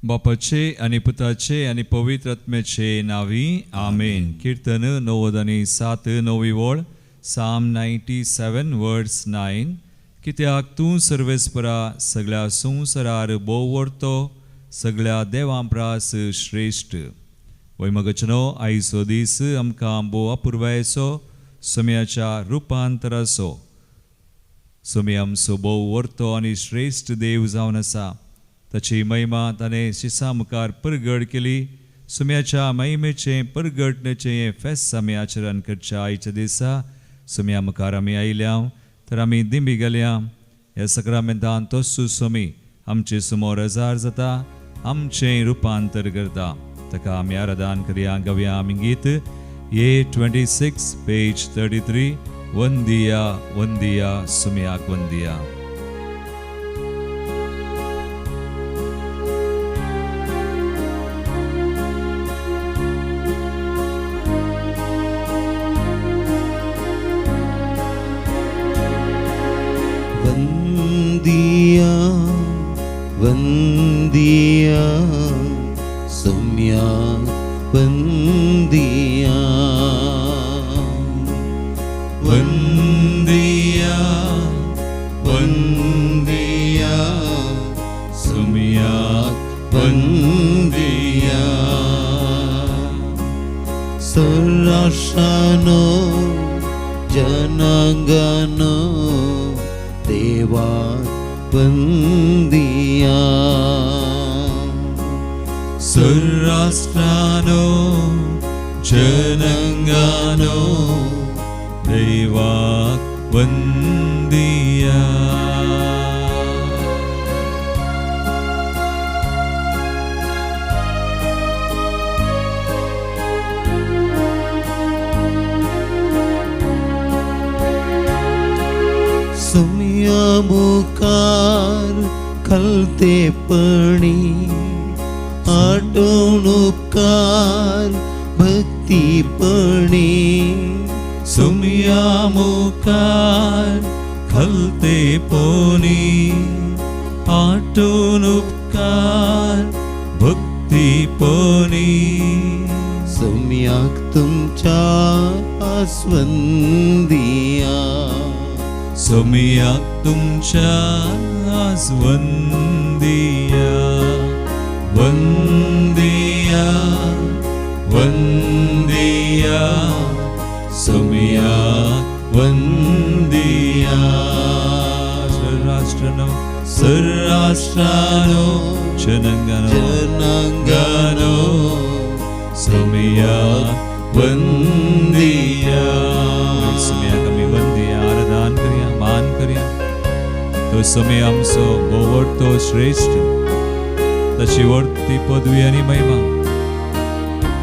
बापाचे आणि पुताचे आणि पवित्र आत्म्याचे नावी आमेन. कीर्तन 90:7 9वी ओळ. Psalm 97 verse 9. कित्याक तूं सर्वेस्परा सगळ्या संवसारार बोव व्हरतो, सगळ्या देवां प्रास श्रेष्ठ. वैमगचनो आयचो दीस आमकां बोव अपुर्बायेचो, सोम्याच्या रुपांतराचो. सोमी आमचो बोव व्हरतो आनी श्रेष्ठ देव जावन आसा. ताची महिमा ताणें शिसा मुखार परगट केली. सोम्याच्या महिमेचें परगटणेचें फेस्त आमी आचरण करच्या आयच्या दिसा सोम्या मुखार आमी आयल्या, तर आमी दिंबी गेल्या. ह्या सक्रामेंतान तोच सोमी आमचे समोर हजर जाता, आमचें रुपांतर करता. ताका आमी आराधन करया. गावया आमी गीत A26 page 33. वंदिया वंदिया सोम्याक वंदिया. वंदिया वंदिया सोम्या वंदिया. वंदिया वंदिया सोम्याक वंदिया. सर्राशानो जनांगानो देवा वंदिया. सर्राष्ट्रानो जनांगानो देवाक वंदिया. सोम्या मुखार खलतेपणी आठवण उपकार भक्तीपणी. सोम्या मुखार खलतेपणी आठवण उपकार भक्तीपणी. सोम्याक तुमच्या आस्वंदिया. सोम्याक तुमच्या आस्वंदिया. वंदिया वंदिया सोम्याक वंदिया. सर्राष्ट्रानो सर्राष्ट्रानो जनांगानो जनांगानो सोम्याक वंदिया. सोम्याक आमी वंदिया आराधन करया, मान करया. तो सोमी आमचो बोव व्हरतो श्रेष्ठ. ताची व्हरती पदवी आनी महिमा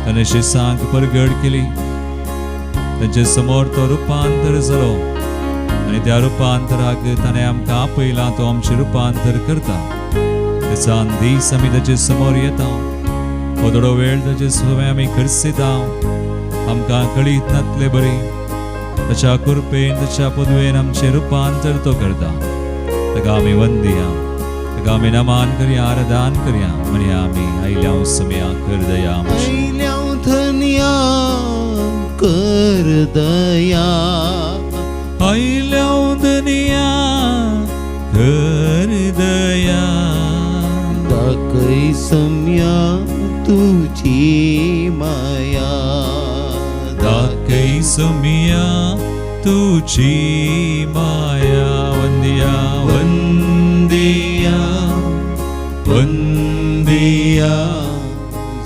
ताणें शिसांक परगट केली. ताचे समोर तो रुपांतर जालो आनी त्या रुपांतराक ताणें आमकां आपयलां. तो आमचें रुपांतर करता. दिसान दीस आमी ताचे समोर येता. थोडो वेळ ताचे समोर आमी खर्चिता. आमकां कळीत नातले बरी ताच्या कृपेन ताच्या पदवेन आमचें रुपांतर तो करता. ताका आमी वंदिया, ताका आमी नमान करया, आराधन करया. म्हणया आमी आयल्या सोम्या कर दया. आयल्या धन्या कर दया. आयल्या दुनिया कर दया. दाखय सोम्या तुझी माया. दाखय सोम्या तुझी माया. वंदिया वंदिया वंदिया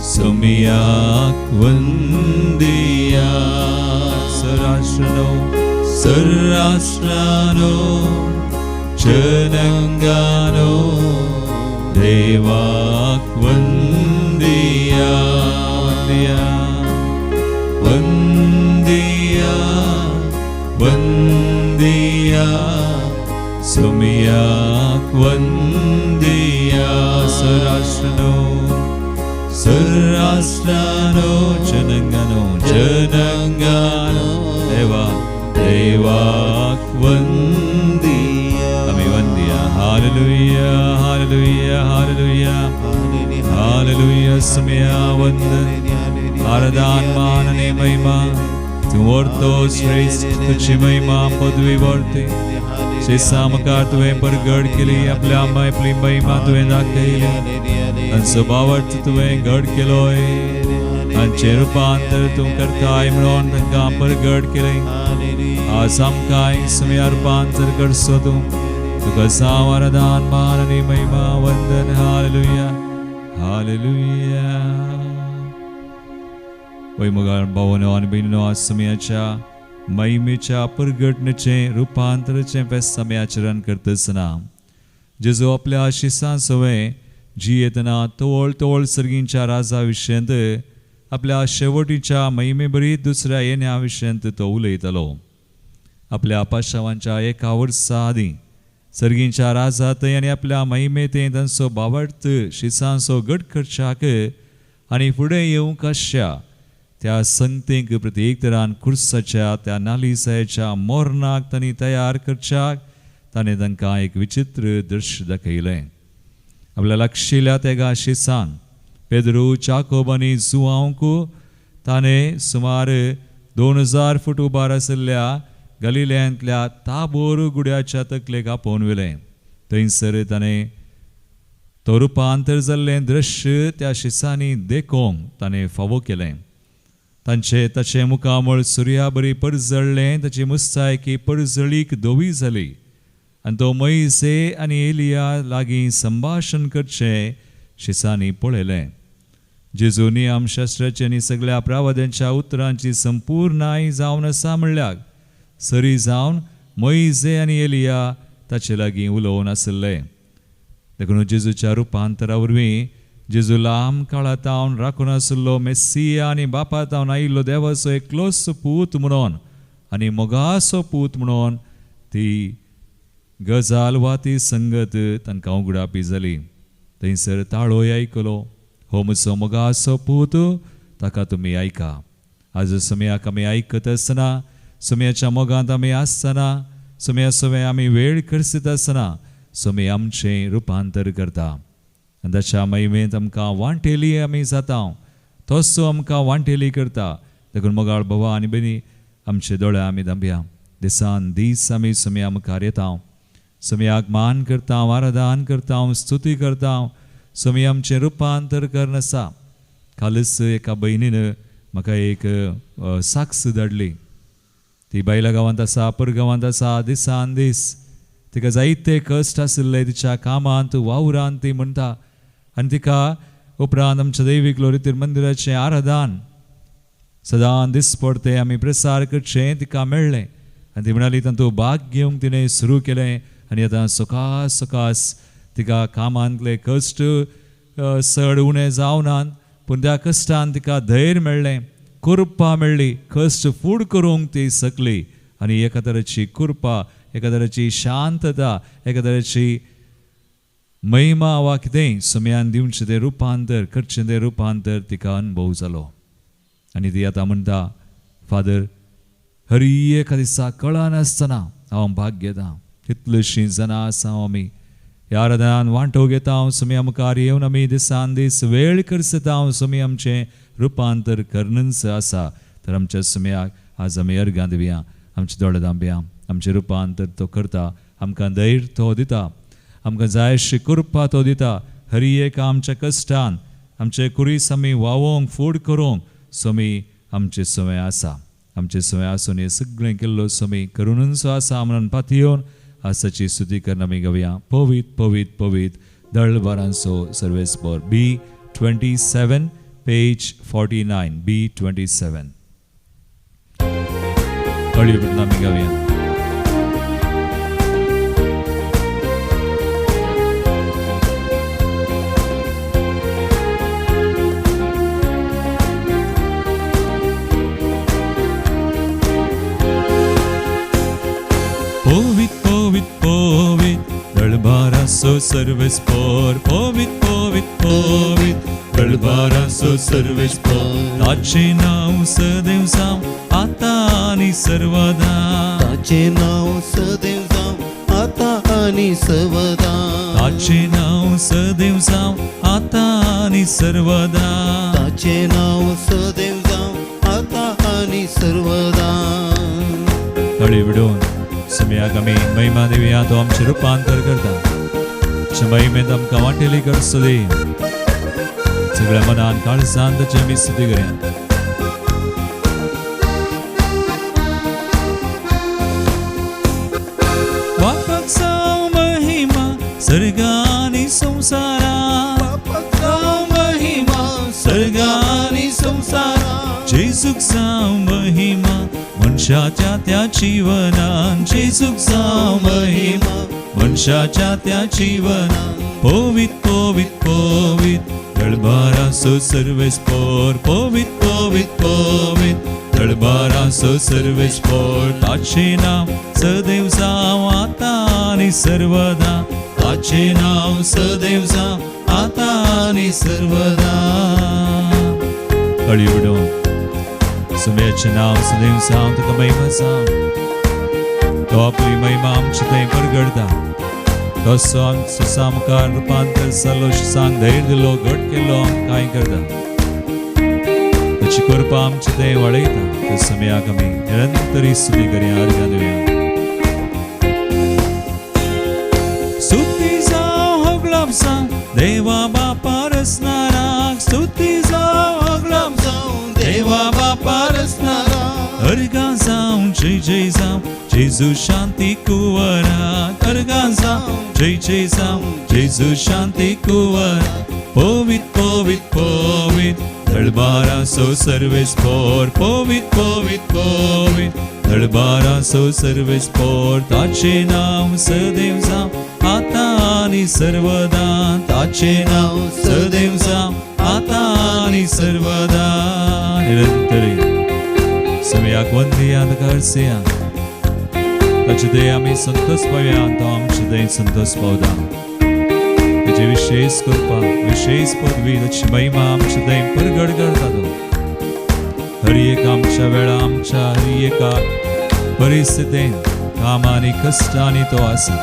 सोम्याक वंदिया. सर्राष्ट्रानो सर्राष्ट्रानो जनांगानो देवाक वंदिया. वंदिया वंदिया वंदिया सोम्याक वंदिया. सर्राष्ट्रानो सर्राष्ट्रानो जनांगानो जनांगानो देवाक वंदिया. आमी वंदिया. हालेलुया हालेलुया हालेलुया हालेलुया सुमया वंदन आराधन मान आणि महिमा तू वरतो श्रेष्ठ तुझी महिमा पदवी वरते शेषामकार तुवें परगट केली आपल्या आपली महिमा तुवें दाखयली आणि स्वभावार्थ तुवें घट केलोय हांचे रूपांतर तूं करताय म्हणून तांकां परगट केलें आज आमकांय सुमया रूपांतर करचो तूं तुका सांव आराधन मान आनी महिमा वंदन हालेलुया हालेलुया वैमगाळ भावनो आनी भयणीनो आज सुमयाच्या महिमेच्या परगटणेचे रूपांतराचे फेस्त आमी आचरण करता आसतना जेजू आपल्या आशिसां सवय जी येतना तोळ तोळ सर्गींच्या राजा विशयंत आपल्या शेवटीच्या महिमे बरी दुसऱ्या येण्या विशयंत तो उलयतलो आपल्या पाशावांच्या एका वर्सा आदीं सर्गींच्या राजा थंय आनी आपल्या महिमेंत तांचो भावार्थ शिसांचो गट करच्याक आनी फुडें येवंक आसच्या त्या संगतेक प्रत्येक तरान खुर्साच्या त्या नालिसायेच्या मोरणाक तांणी तयार करच्याक ताणें तांकां एक विचित्र दृश्य दाखयलें आपल्या लागशिल्ल्या तेगा शिसांक पेद्रू चाकोब आनी जुआंवकू ताणें सुमार 2000 फूट उबार आशिल्ल्या गलिल्यांतल्या ताबोर गुड्याच्या तकलेक आपोवन व्हेलें थंयसर ताणें तो रुपांतर जाल्लें दृश्य त्या शिसांनी देखूंक ताणें फावो केलें ताचे मुखामळ सुर्या बरी परजळ्ळें ताची मुस्तायकी परजळीक धवी जाली आनी तो मोइसे आनी एलिया लागीं संभाशण करचें शिसांनी पळयलें जेजू नियमशास्त्राची आनी सगळ्या प्रावाद्यांच्या उतरांची संपूर्णाय जावन आसा म्हणल्यार सरी जावन मोइसे आनी एलिया ताचे लागीं उलोवन आसले देखून जेजूच्या रुपांतरा वरवीं जेजू लांब काळातावन राखून आशिल्लो मेस्सिया आनी बापातावन आयिल्लो देवाचो एकलोच पूत म्हणून आनी मोगाचो पूत म्हणून ती गजाल वा ती संगत तांकां उगडापी जाली थंयसर ताळोय आयकलो हो म्हजो मोगाचो पूत ताका तुमी आयका आज सुमयाक आमी आयकत आसतना सुमयाच्या मोगांत आमी आसतना सुमया सवय आमी वेळ करसीत आसतना सुमय आमचें रुपांतर करता आनी ताच्या महिमेंत आमकां वांटेली आमी जाता तोच आमकां वांटेली करता देखून मोगाळ भावा आनी भयणी आमचे दोळे आमी धांबया दिसान दीस आमी सुमया मुखार येता सुमयाक मान करता आराधन करता स्तुती करता सुमय आमचें रुपांतर करन आसा कालच एका भयणीन म्हाका एक साक्ष धाडली ती बायला गांवांत आसा परगांवांत आसा दिसान दीस तिका जायते कश्ट आशिल्ले तिच्या कामांत वावरांत ती म्हणटा आनी तिका उपरांत आमच्या दैवीक लोरितीर मंदिराचें आराधन सदां दिसपडते आमी प्रसार करचें तिका मेळ्ळें आनी ती म्हणाली तातूंत भाग घेवंक तिणें सुरू केलें आनी आतां सकास तिका कामांतले कश्ट चड उणें जावनात पूण त्या कश्टान तिका धैर्य मेळ्ळें कृपा मेळ्ळी कश्ट फूड करूंक ती सकली आनी एका तरेची कृपा एका तरेची शांतता एका तरेची महिमा वा कितेंय सुमयान दिवचें तें रुपांतर करचें तें रुपांतर तिका अनुभव जालो आनी ती आतां म्हणटा फादर हर एका दिसा कळनासतना हांव भाग घेता कितलींशीं जाणां आसा आमी ह्या आराधनान वांटो घेता हांव सुमया मुखार येवन आमी दिसान दीस वेळ करसता हांव सुमय आमचें रुपांतर करनच आसा तर आमच्या सुमयाक आज आमी अर्गां दिवया आमचे दोळे धांबया आमचें रुपांतर तो करता आमकां धैर्य तो दिता आमकां जाय अशी कृपा तो दिता हर एक आमच्या कश्टान आमचे कुरीस आमी वावोंक फूड करूंक सुमी आमचे सवय आसा आमचे सवय आसून हें सगळें केल्लो सुमी करूनच आसा म्हणून पातयेवन आसाची स्तुती करून आमी गावया Pavit Pavit Pavit दळबारांचो सर्वेस्पर B27 page 49 B27 कळयो करून आमी गावया Povit, povit, povit, दळबारांचो सर्वेस्पर povit, povit, povit, दळबारांचो सर्वेस्पर ताचें नांव सदैव जावं आतां आनी सर्वदा ताचें नांव सदैव जावं आतां आनी सर्वदा ताचें नांव सदैव जावं आतां आनी सर्वदा ताचे नाव सदैव जावं आता आणि सर्वदा. तळी विडून सुमयाक आमी महिमा दिवया. तो आमचें रुपांतर करता. महिमेंत आमकां वांटेली करसली. सगळ्या मनान काळजान ताची आमी स्तुती करया. बापाक जावं महिमा सर्गानी संसारा. महिमा सर्गानी संसारा. जेजूक जावं महिमा मनशाच्या त्या जीवनान. जेजूक जावं महिमा मनशाच्या त्या जीवनान. पोवीत पोवीत पोवीत दळबाराचो सर्वेस्पोर. पोवीत पोवीत पोवीत दळबाराचो सर्वेस्पोर. ताचें नांव सदैव जावं आता आनी सर्वदा. ताचें नांव सदैव जावं आता आनी सर्वदा. कळी उडोवन सुमयाचें नांव सदैव जावं तुका महिमा जावं. तो आपली महिमा आमचे थंय परगडता. तसो आमचो सामकार रुपांतर जालो सांग धैर्य दिलो घट केलो कांय करता. ताची कृपा आमचे थंय वाडयता. त्या समयाक आमी निरंतरी स्तुती करया. अर्घ्यां दिवया. स्तुती जावं होगलाप जावं देवा बापा रचणाराक. स्तुती जावं होगलाप जावं देवा बापा रचणारा. अर्घां जावं जय जय जावं जेजू शांती कुंवराक. अर्घां जावं जय जय जावं जेजू शांती कुंवराक. पोवीत पोवीत पोवीत दळबाराचो सर्वेस्पोर. पोवीत पोवीत पोवीत दळबाराचो सर्वेस्पोर. ताचें नांव सदैव जावं आता आनी सर्वदा. ताचें नांव सदैव जावं आता आनी सर्वदा. निरंतरी समयाक वंदया तुका अर्सया. ताचे थंय आमी संतोष पावया. तो आमचे थंय संतोष पावता. ताची विशेष कृपा विशेष पदवी ताची महिमा आमचे थंय परगड करता. तो हर एक आमच्या वेळा आमच्या हर एका परिस्थितीन कामांनी कश्टांनी तो आसा.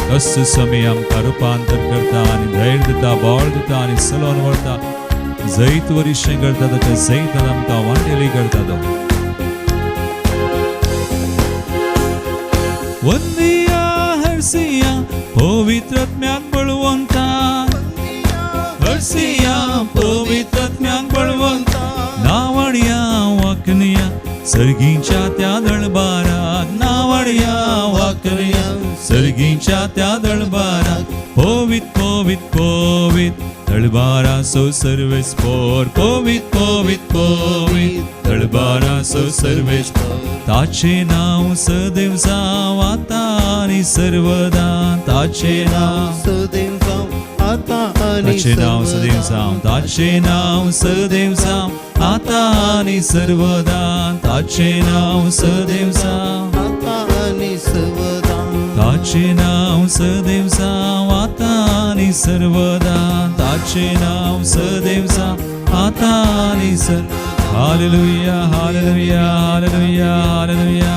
तसो समय आमकां रुपांतर करता आनी धैर्य दिता बोळ दिता आनी चलोवन व्हरता. जैत वरिश्टें करता. ताच्या जैतान आमकां वांटेली करता. तो वंदिया हर्सिया पवित्रात्म्याक बळवंता. हर्सिया पवित्रात्म्याक बळवंता. नावडया वाकनिया सर्गीच्या त्या दळबाराक. नावडया वाकनिया सर्गीच्या त्या दळबाराक. पोवीत पोवीत पोवीत दळबाराचो सर्वेस्पोर. पोवीत पोवीत पोवीत दळबाराचो सर्वेस्पोर. ताचें नांव सदैव जावं आता आनी सर्वदा. ताचें नांव सदैव जावं आता आणि ताचें नांव सदैव जावं. ताचें नांव सदैव जावं आता आनी सर्वदा. ताचें नांव सदैव जावं आता आणि सर्वदा. ताचें नांव सदैव जावं आता आनी सर्वदा. ताचें नांव सदैव जावं आता आनी सर्वदा. Hallelujah hallelujah hallelujah hallelujah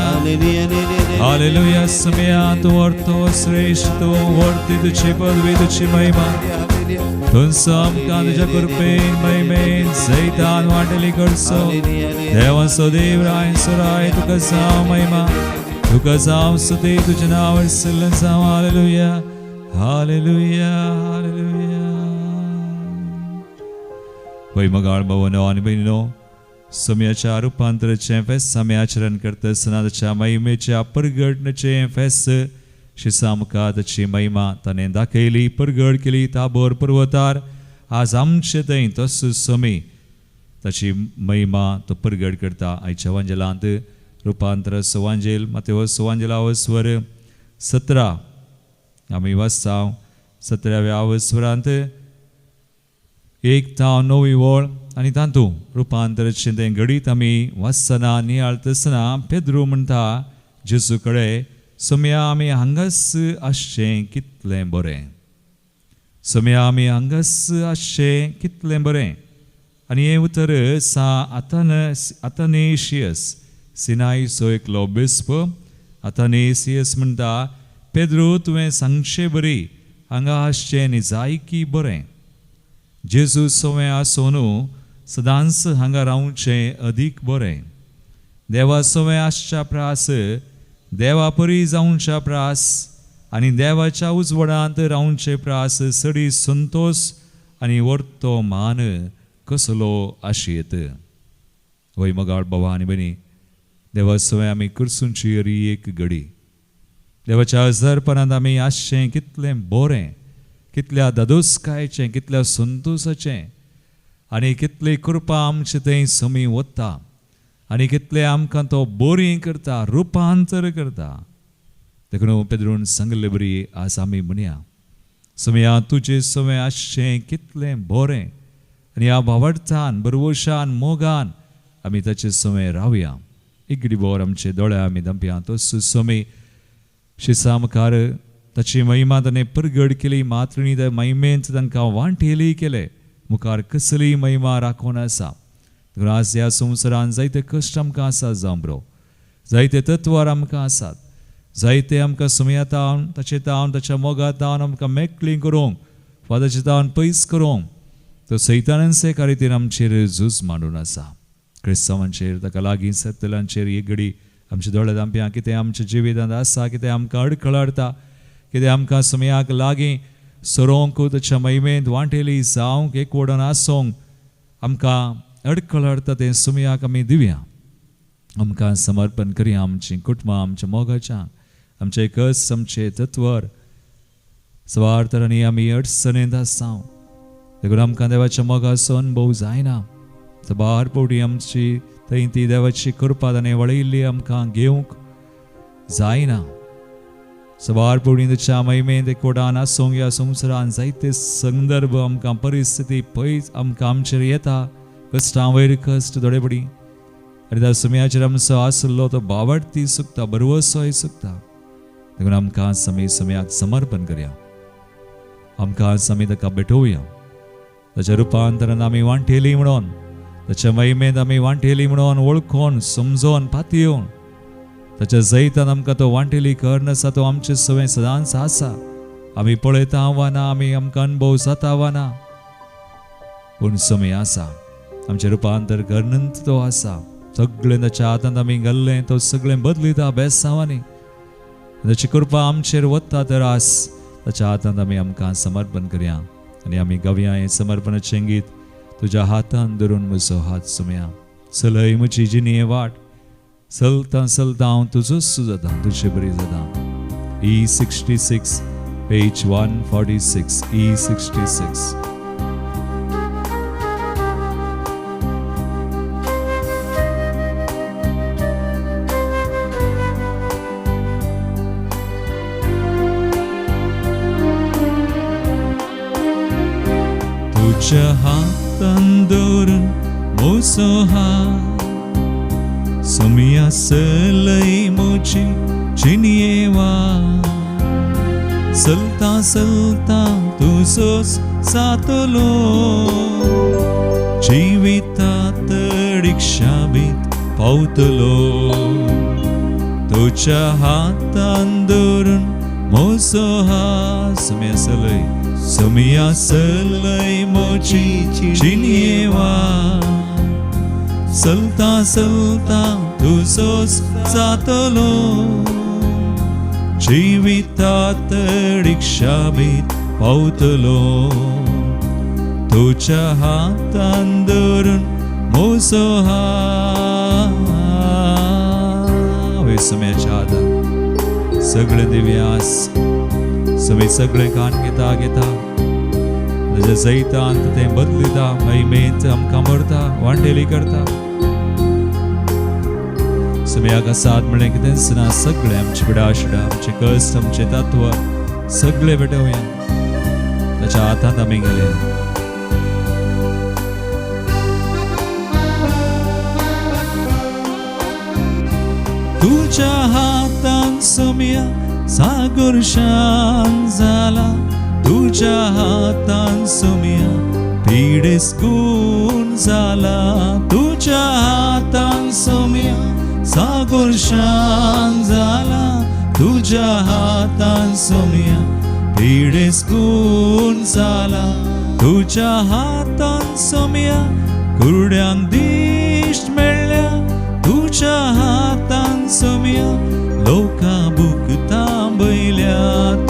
hallelujah. समयात वर्तो श्रेष्ठ तो वर्ती तुझी पदवी तुझी महिमा. तुझं आमकां तुज्या कृपेन महिमेन जैतान वांटेली करचो. देवाचो देव राय सुराय तुका जावं महिमा. तुका जावं स्तुती. तुजें नांव अर्सल्लें जावं. Hallelujah hallelujah hallelujah. पळय मगाळ भावनो आनी भयणीनो, समयाच्या रुपांतराचें फेस्त आमी आचरण करता आसतना ताच्या महिमेच्या परगडणेचें फेस्त शिसा आमकां ताची महिमा ताणें दाखयली परगड केली ताबोर पर्वतार. आज आमचे थंय तसो समय ताची महिमा तो परगड करता. आयच्या वांजेलांत रुपांतर सुवांजेल मातेवस सुवांजेलावस्वर 17 आमी वाचता. 17व्या वस्वरांत 1 ta 9 वळ आनी तातूंत रुपांतराचें तें घडीत आमी वाचतना नियाळता आसतना पेद्रू म्हणटा जेजू कडेन, समया आमी हांगास आसचें कितलें बरें. समया आमी हांगास आसचें कितलें बरें. आनी हें उतर अथानेशियस सिनायचो एकलो बिस्प अथानेसियस म्हणटा, पेद्रू तुवें सांगचें बरी हांगा आसचें न्ही जायकी बरें. जेजू सवय आसोन सदांच हांगा रावचें अदीक बरें. देवा सवय आसच्या प्रास देवा परी जावच्या प्रास आनी देवाच्या उजवडांत रावचे प्रास सडी संतोष आनी वर्तो मान कसलो आशेत. वय मगाळ बाबा आनी बनी, देवा सवय आमी करसूंची अरी एक घडी. देवाच्या हजरपणांत आमी आसचें कितलें बरें, कितल्या दादोसकायचें, कितल्या संतोशाचें आनी कितली कृपा आमचे थंय समी वता आनी कितले आमकां तो बरी करता, रुपांतर करता. देखून पेद्रून सांगले बरी आज आमी म्हणया, समया तुजें सवय आसचें कितलें बरें आनी ह्या भावार्थान बरवशान मोगान आमी ताचे सवय रावया. एक घडी बोर आमचे दोळे आमी धांपया. तो समय शिसा मुखार ताची महिमा ताणें परगड केली, मात्रिणी त्या महिमेंत तांकां वांटेली केले. मुखार कसली महिमा राखून आसा. आज ह्या संवसारांत जायते कश्ट आमकां आसा जावं बरो, जायते तत्वार आमकां आसात, जायते आमकां सुमयतावन ताचे तावन ताच्या मोगा तावन आमकां मेकळी करूंक वा ताचे तावन पयस करूंक तो सैतानाचे रितीन आमचेर झूज मांडून आसा. क्रिस्तांवांचेर ताका लागीं सत्तलांचेर एक घडी आमचे दोळे धांपया. कितें आमच्या जिवितांत आसा, कितें आमकां अडखळाडटा, कितें आमकां समयाक लागीं सरोंक ताच्या महिमेंत वांटेली जावंक एक वडोन आसोंक आमकां अडखळाडटा तें सुमयाक आमी दिवया. आमकां समर्पण करया आमचीं कुटुंबां, आमच्या मोगाच्या, आमचे कस, आमचे तत्वर स्वार्थ आनी आमी अडचणेंत आसा. देखून आमकां देवाच्या मोगाचो अनुभव जायना. बार पोटी आमची थंय ती देवाची कृपा ताणें वळयल्ली आमकां घेवंक जायना. सवार पोटी ताच्या महिमेंत एकवटान आसूंक ह्या संवसारांत जायते संदर्भ आमकां परिस्थिती पयस आमकां आमचेर येता. कश्टां वयर कश्ट दोळेपडी आनी त्या सुमयाचेर आमचो आसलो तो बावडती सुकता, बरवसोय सुकता. देखून आमकां आमी सुमयाक समर्पण करया. आमकां आमी ताका भेटोवया. ताच्या रुपांतरान आमी वांटेली म्हणून, ताच्या महिमेंत आमी वांटेली म्हणून वळखून समजोन पातयेवन ताच्या जैतान आमकां तो वांटेली कर्ण आसा तो आमचे सवय सदांच आसा. आमी पळयता वा ना, आमी आमकां अनुभव जाता वा ना, पूण समय आसा. आमचे रुपांतर करणंत तो आसा. सगळें ताच्या हातांत आमी घाल्लें तो सगळें बदलिता बेसांवांनी. ताची कृपा आमचेर वता तर आस ताच्या हातांत आमी आमकां समर्पण करया आनी आमी गावया हें समर्पणाचें गीत. तुज्या हातान धरून म्हजो हात सुमया. चलय म्हजी जिणी वाट, चलता चलता हांव तुजोच जाता, तुजे बरी जाता. E66 page 146. E66. तुझ्या हातान धरून म्हजो हात, सुमया चलय म्हजी जिणये वाट. चलता चलता तुजोच जातलो, जिवितांत रिक्षाबीत पावतलो. तुझ्या हातान धरून म्हजो हात, सुमया चलय, सुमया चलय म्हजी जिणये वाट. चलता चलता तुजोच जातलो, जिवितांत रिक्षाबीत पावतलो. तुझ्या हातान धरून म्हजो हात. सुमयाच्या हातान सगळें दिव्यास समी सगळें कान घेता घेता ताच्या जैतांत तें बदलिता, महिमेंत आमकां भरता, वांटेली करता. सुमयाक आसात म्हणलें कितेंच ना. सगळें आमचे पिडाशिडा, आमचे कश्ट, आमचे तत्व सगळें भेटोवया. ताच्या हातांत आमी घालया. तुझ्या हातान सुमया सागर शांत जाला. तुझ्या हातान सुमया पिडेस गुण जाला. तुझ्या हातान सुमया सागर शांत जाला. तुझ्या हातान सुमया पिडेस गुण जाला. तुझ्या हातान सोम्या कुरड्यांक दिश्ट मेळ्ळ्या तुझ्या हातान सोम्या लोकां भुकतां बैल्या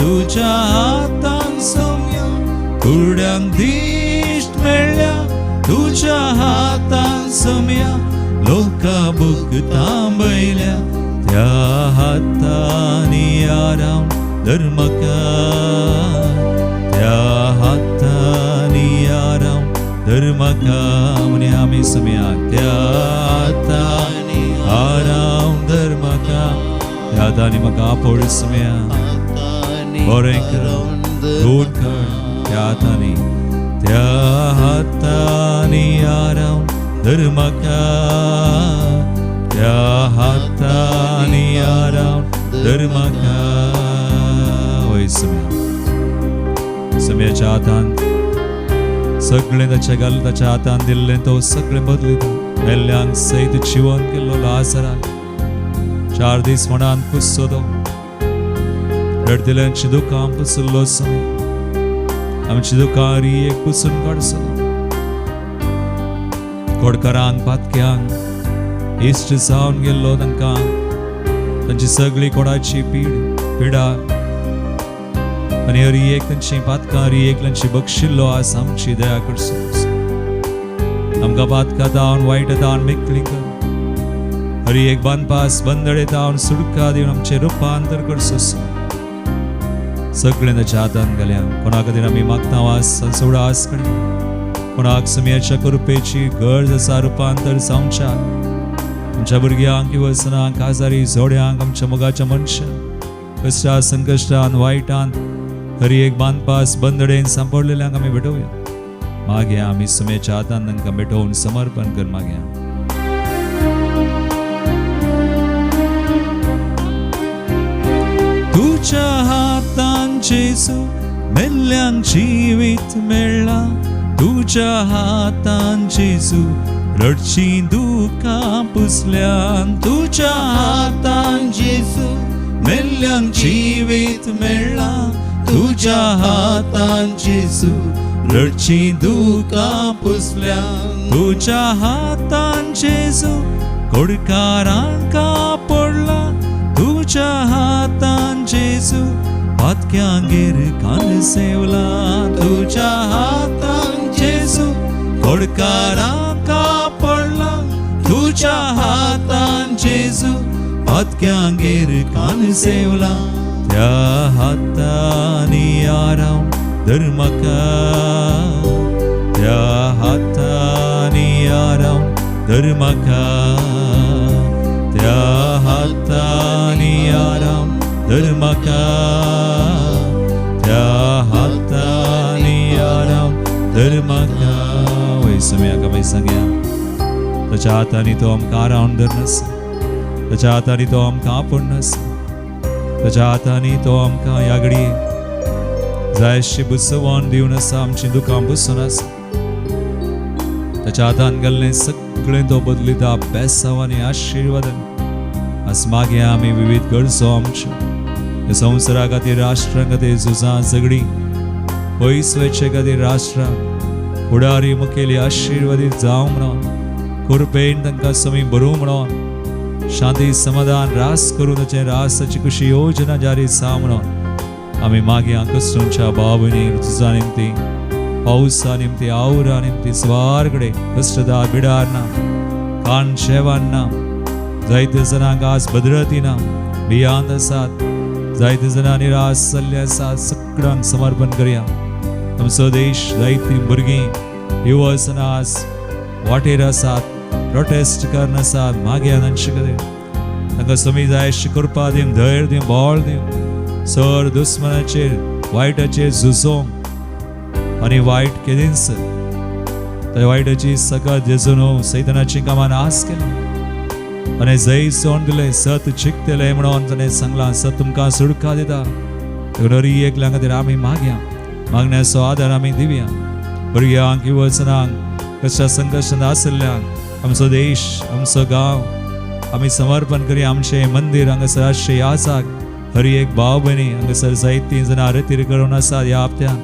तुझ्या हातान सोम्या कुरड्यांक दिश्ट मेळ्ळ्या तुझ्या हातान सोम्या लोकां भुकतां बैल्या त्या हातांनी आराम धर्मका त्या हातांनी आराम धर्मका म्हणे आमी सोम्या त्या हातांनी आराम धर्मका त्या हातांनी म्हाका आपोळ सोम्या बरें कर गोड कर त्या हातांनी आराम धर्मका त्या हातांनी आराम धर्मका वय सम्याच्या हातान सगळें ताच्या हातान दिल्लें तो सगळें बदलिता मेल्ल्यांक सैत जिवन केल्लो लाजराक 4 दीस म्हणान कुस्सो तो रडदिल्यांची दुकां पुसुल्लो समय आमची दुकां एक पुसून काडसो कोडकारांक पातक्यांक इश्ट जावन गेल्लो तांकां तांची सगळी कोणाची पिडा आनी हर एक तांची पातकां हर एक तांची बक्षिल्लो आसा आमची दया करसो आमकां पातकां दावन वायट दावन मेकळी कर हर एक बांदपास बंदडे दावन सुडका दिवन आमचें रुपांतर करसो सगळें ताच्या हातान घाल्या कोणा खातीर आमी मागता वास सोडास करी कोणाक सम्याच्या कृपेची गरज आसा रुपांतर जावच्या आमच्या भुरग्यांक वसनांक आजारी जोड्यांक आमच्या मोगाच्या मनशांक कश्टां संकश्टान वायटान हर एक बांदपास बंदडेन सांपडलेल्यांक आमी भेटोवया मागया आमी सम्याच्या हातान तांकां भेटोवन समर्पण कर मागया तुझ्या हातान जेजू मेल्ल्यांक जिवीत मेळ्ळा तुझ्या हातान जेजू रडची दुकां पुसल्यान तुझ्या हातान जेजू मेल्ल्यांक जिवीत मेळ्ळा तुझ्या हातान जेजू रडची दुकां पुसल्यान तुझ्या हातान जेजू कोडकारांक पडला तुझ्या हातान जेजू पातक्यांगेर कान सेवला तुझ्या हातान जेजू कोडकारांक पडला तुझ्या हातान जेजू पातक्यांगेर कान सेवला त्या हातांनी आराम धर्मका त्या हातांनी आराम धर्मका त्या हातांनी आराम धर्मका त्या हातांनी आराम धर्मका वय सम्याका वय सांगया ताच्या हातांनी तो आमकां आराम धरनास ताच्या हातांनी तो आमकां आपणनास ताच्या हातांनी तो आमकां ह्या घडये जाय अशी बुसवण दिवन आसा आमची दुकां बुसून आसा ताच्या हातान घाल्लें सगळें तो बदलिता बेसांव आनी आशिर्वादान आज मागे आमी विविध गरजो आमच्यो संवसारा खातीर राष्ट्रा खातीर झुजां झगडी पयस वयचे खातीर राष्ट्रां फुडारी मुखेली आशिर्वादीत जावं म्हणून कृपेन तांकां समी बरूं म्हणून शांती समाधान रास करून ताचे रासाची खुशी योजना जारी जावं म्हणून आमी मागया कश्टांच्या बाबणी झुजां निमती पावसा निमती आवरा निमती स्वारकडे कष्टदार बिडार ना कान शेवान ना जायते जनांक आज भद्रती ना भियांत आसात जायते जना निराश जाल्ले आसात सगळ्यांक समर्पण करया आमचो देश जायतीं भुरगीं युवसन आज वाटेर आसात प्रोटेस्ट करन आसात मागया तांचे खातीर तांकां समी जाय अशी कृपा दिवन धैर्य दिवन बळ दिवन सर दुस्मनाचेर वायटाचेर झुजोवंक आनी वायट केदींच त्या वायटाची सगळ्यात जेजून सैतानाची कामां नास केली आनी जय सोन दिले सत चिकतेले म्हणून ताणें सांगलां सत तुमकां सुडका दिता दरी एकल्या खातीर आमी मागया मागण्याचो आदार आमी दिवया भुरग्यांक युवजनांक कशा संकश्टांत आशिल्ल्यांक आमचो देश आमचो गांव आमी समर्पण करया आमचें मंदीर हांगासर आसचें यासाक हर एक भाव भयणी हांगासर जायतीं जाणां रतीर करून आसात ह्या हप्त्यान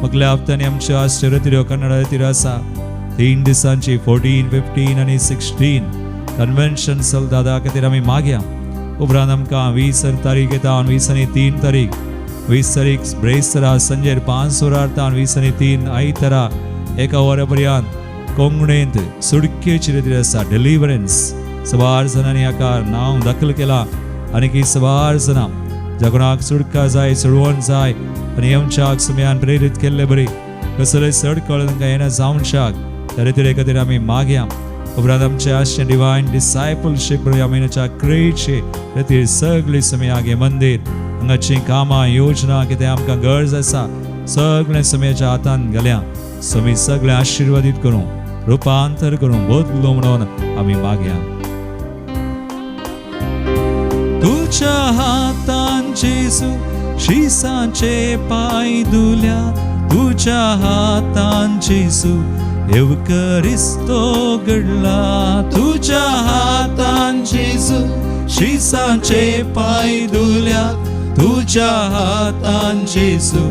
मगल्या हप्त्याने आमच्या आश्चर्य कन्नड येतील आसा 3 दिसांची 14, 15 आणि 16 कन्व्हेन्शन चल दादा खातीर आमी मागया. उपरांत आमकां 20 तारीख येता, 20 आनी 3 तारीख, 20 तारीख ब्रेस्तरा संजेर 5 वरां 20 आनी 3 आयतारा 1 वरा पर्यंत कोंगणेंत सुडकेची रिती आसा डिलिव्हरन्स. सवार जणांनी हाका नांव दाखल केला आनी की सवार जाणां ज्या कोणाक सुडका जाय, सोडवण जाय आनी येवच्याक सुमयान प्रेरीत केल्ले बरी कसले सडकळ तांकां येना जावंक शाक त्या रितीरे खातीर आमी मागया. उपरांत आमचे आसचे डिवायन डिसायपलशीप ह्या म्हयन्याच्या क्रेचे रितीर सगळी सुमयागे मंदीर हांगाची कामां योजना कितें आमकां गरज आसा सगळें सुमयाच्या हातांत घाल्या. सुमी सगळें आशिर्वादीत करूं, रुपांतर करूं, बदलो म्हणून आमी मागया. तुझ्या हातान जेजू शिसाचे पाय दुल्या, तुझ्या हातान जेजू एवकरिस्तो घडला. तुझ्या हातान जेजू शिसाचे पाय दुल्या, तुझ्या हातान जेजू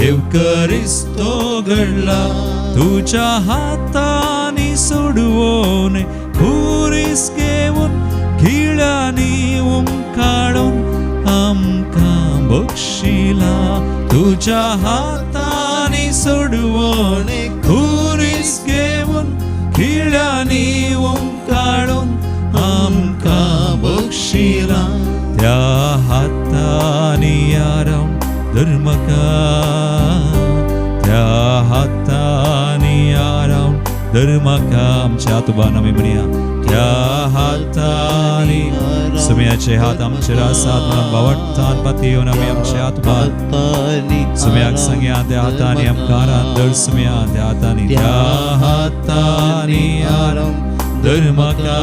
एवकरिस्तो घडला. तुझ्या हातानी सोडवून खुरीस घेऊन खिळ्यांनी उमकाडून आमकां बक्षिला. तुझ्या हातानी सोडवून खुरीस घेऊन खिळ्यांनी उमकाडून आमकां बक्षिला. त्या हातानी आराम धर्मका, त्या हातानी आराम धर्मका. आमच्या हातून आमी म्हणया त्या हातानी सुमयाचे हात आमचेर आसात म्हणून बावटतान पाती येवन आमी आमच्या हातून सुमयाक सांगया त्या हातानी आमकां आराम धर. सुमया त्या हातानी, त्या हातानी आराम धर्मका.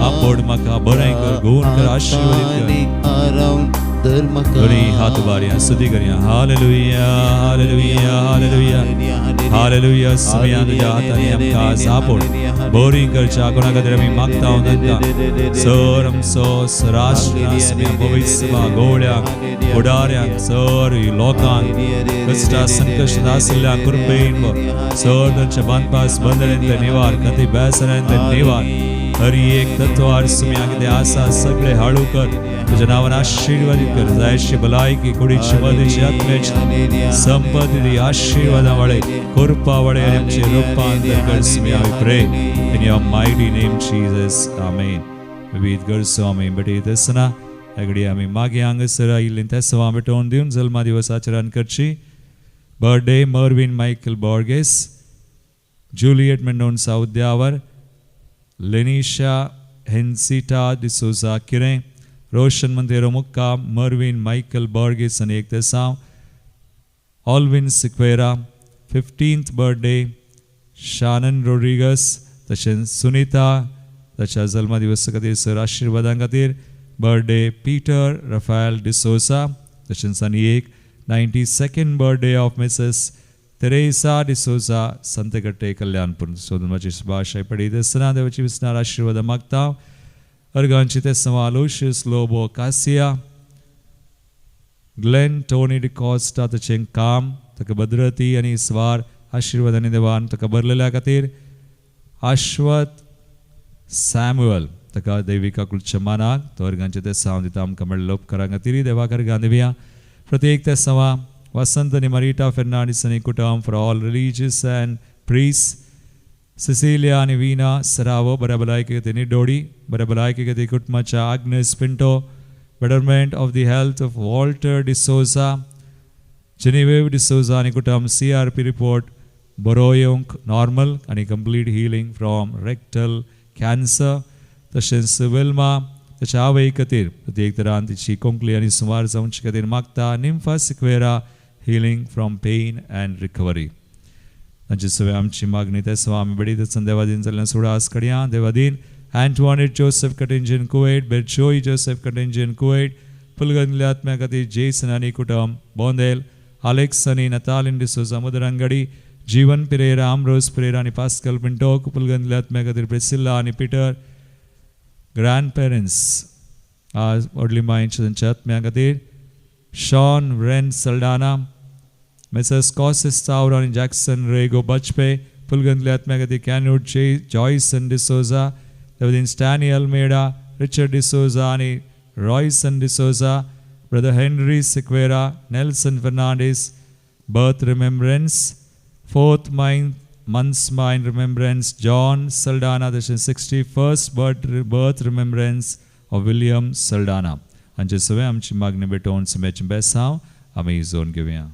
आपोड म्हाका बरें कर, गुण कर, आशिर्वादीत कर. दोनी हात उबारया, स्तुती करया. Hallelujah, hallelujah, hallelujah, hallelujah. Somaiya तुज्या हातांनी आमकां सापोड बरी करच्या कोणा खातीर आमी मागता तांकां सर आमचो राष्ट्र सुमया पवित्र सभा गवळ्यांक फुडाऱ्यांक सर लोकांक कश्टा संकश्ट आशिल्ल्यांक कृपेन सर तांच्या बांदपास बंदरांतले निवार खाती बेसरांतले निवार हर एक तत्वार सुमया कितें आसा सगळे हाळू कर. तुझ्या नावान आशीर्वादीत कर. जायशी भलायकी कुडीची मदीची आत्म्याची संपत्ती आशीर्वादा वळे कृपा वळे आमचे रूपांतर कर. सुमया we pray in your mighty name Jesus, amen. विविध गरजो आमी बेटी तेसना एगडी आमी मागे हांगासर आयिल्लीं तेसवा भेटोवन दिवन जल्मा दिवस आचरण करची. Birthday Mervin Michael Borges, Juliet Mendonca Udyavar, Lenisha Hensita D'Souza Kirem, Roshan मंदिरो मुक्काम, मर्विन मायकल बॉर्गेस आनी एक तेसांव, Alvin Sequeira 15th birthday, Shannon Rodrigues तशेंच सुनीता ताच्या जल्मा दिवसा खातीर सर आशिर्वादां खातीर. बर्थडे पीटर रफायल डिसोसा तशेंच आनी एक 92nd birthday of Mrs Teresa D'Souza Santhekatte Kalyanpur. सोदून म्हाजी सुभाषाय पडयत आसतना देवाची विस्तार आशिर्वाद मागता. अर्गांची ते समालोशियस लोबो कासिया, ग्लेन टोनी डिकॉस्टा ताचें काम ताका भद्रती आनी स्वार आशिर्वादांनी देवान ताका भरलेल्या खातीर. आश्वत सॅम्युअल ताका दैविका कुलच्या मानाक तो अर्गांचे ते साव दिता आमकां मेळिल्लो उपकारा खातीर देवाक अर्गां दिवया. प्रत्येक ते सवा वसंत आनी मारिटा फेर्नांडीस आनी कुटुंब for all religious and priests, Cecilia आनी वीना सरावो बऱ्या भलायकी खातीर निडोडी, बऱ्या भलायकी खातीर कुटुंबाच्या Agnes Pinto, betterment of the health of Walter D'Souza, Genevieve D'Souza आनी कुटुंब CRP रिपोर्ट बरो येवंक नॉर्मल आनी complete healing from rectal cancer. तशेंच वेल्मा ताच्या आवय खातीर प्रत्येक तरान तिची कोंकली आनी सुमार जावचे खातीर मागता. Nympha Sequeira healing from pain and recovery. तांची सगळे आमची मागणी ते सवा आमी बडी तसन देवादीन जाल्ल्यान सुडास कड्या. देवादीन एंटवानेट जोसेफ कटेंजन कुवेट, बेरचोई जोसेफ कटेंजन कुवेट, पुलगंदल्या आत्म्या खातीर जेसन आनी कुटुंब बोंदेल, आलेक्स आनी नतालिन डिसोजा मुदरंगडी, जीवन पिरेरा, आमरोज पिरेरा आनी पास्कल पिंटोक, पुलगंदल्या आत्म्या खातीर प्रिसिल्ला आनी पिटर. ग्रँड पेरेंट्स आज व्हडली मायेच्या तांच्या आत्म्या खातीर. Shawn Rane Saldanha, Messrs. Cossis Tauran, Jackson, Rego, Bachpe, Pulgandli Atmagati, Canute, Joyce and D'Souza, Within Stanley Almeida, Richard D'Souza, and Royce and D'Souza, Brother Henry Sequeira, Nelson Fernandez, birth remembrance, fourth month's mind remembrance, John Saldana, this is 61st birth remembrance of William Saldana. And just so I'm Chimagni Beton Simech Bessa, Amazon Givia.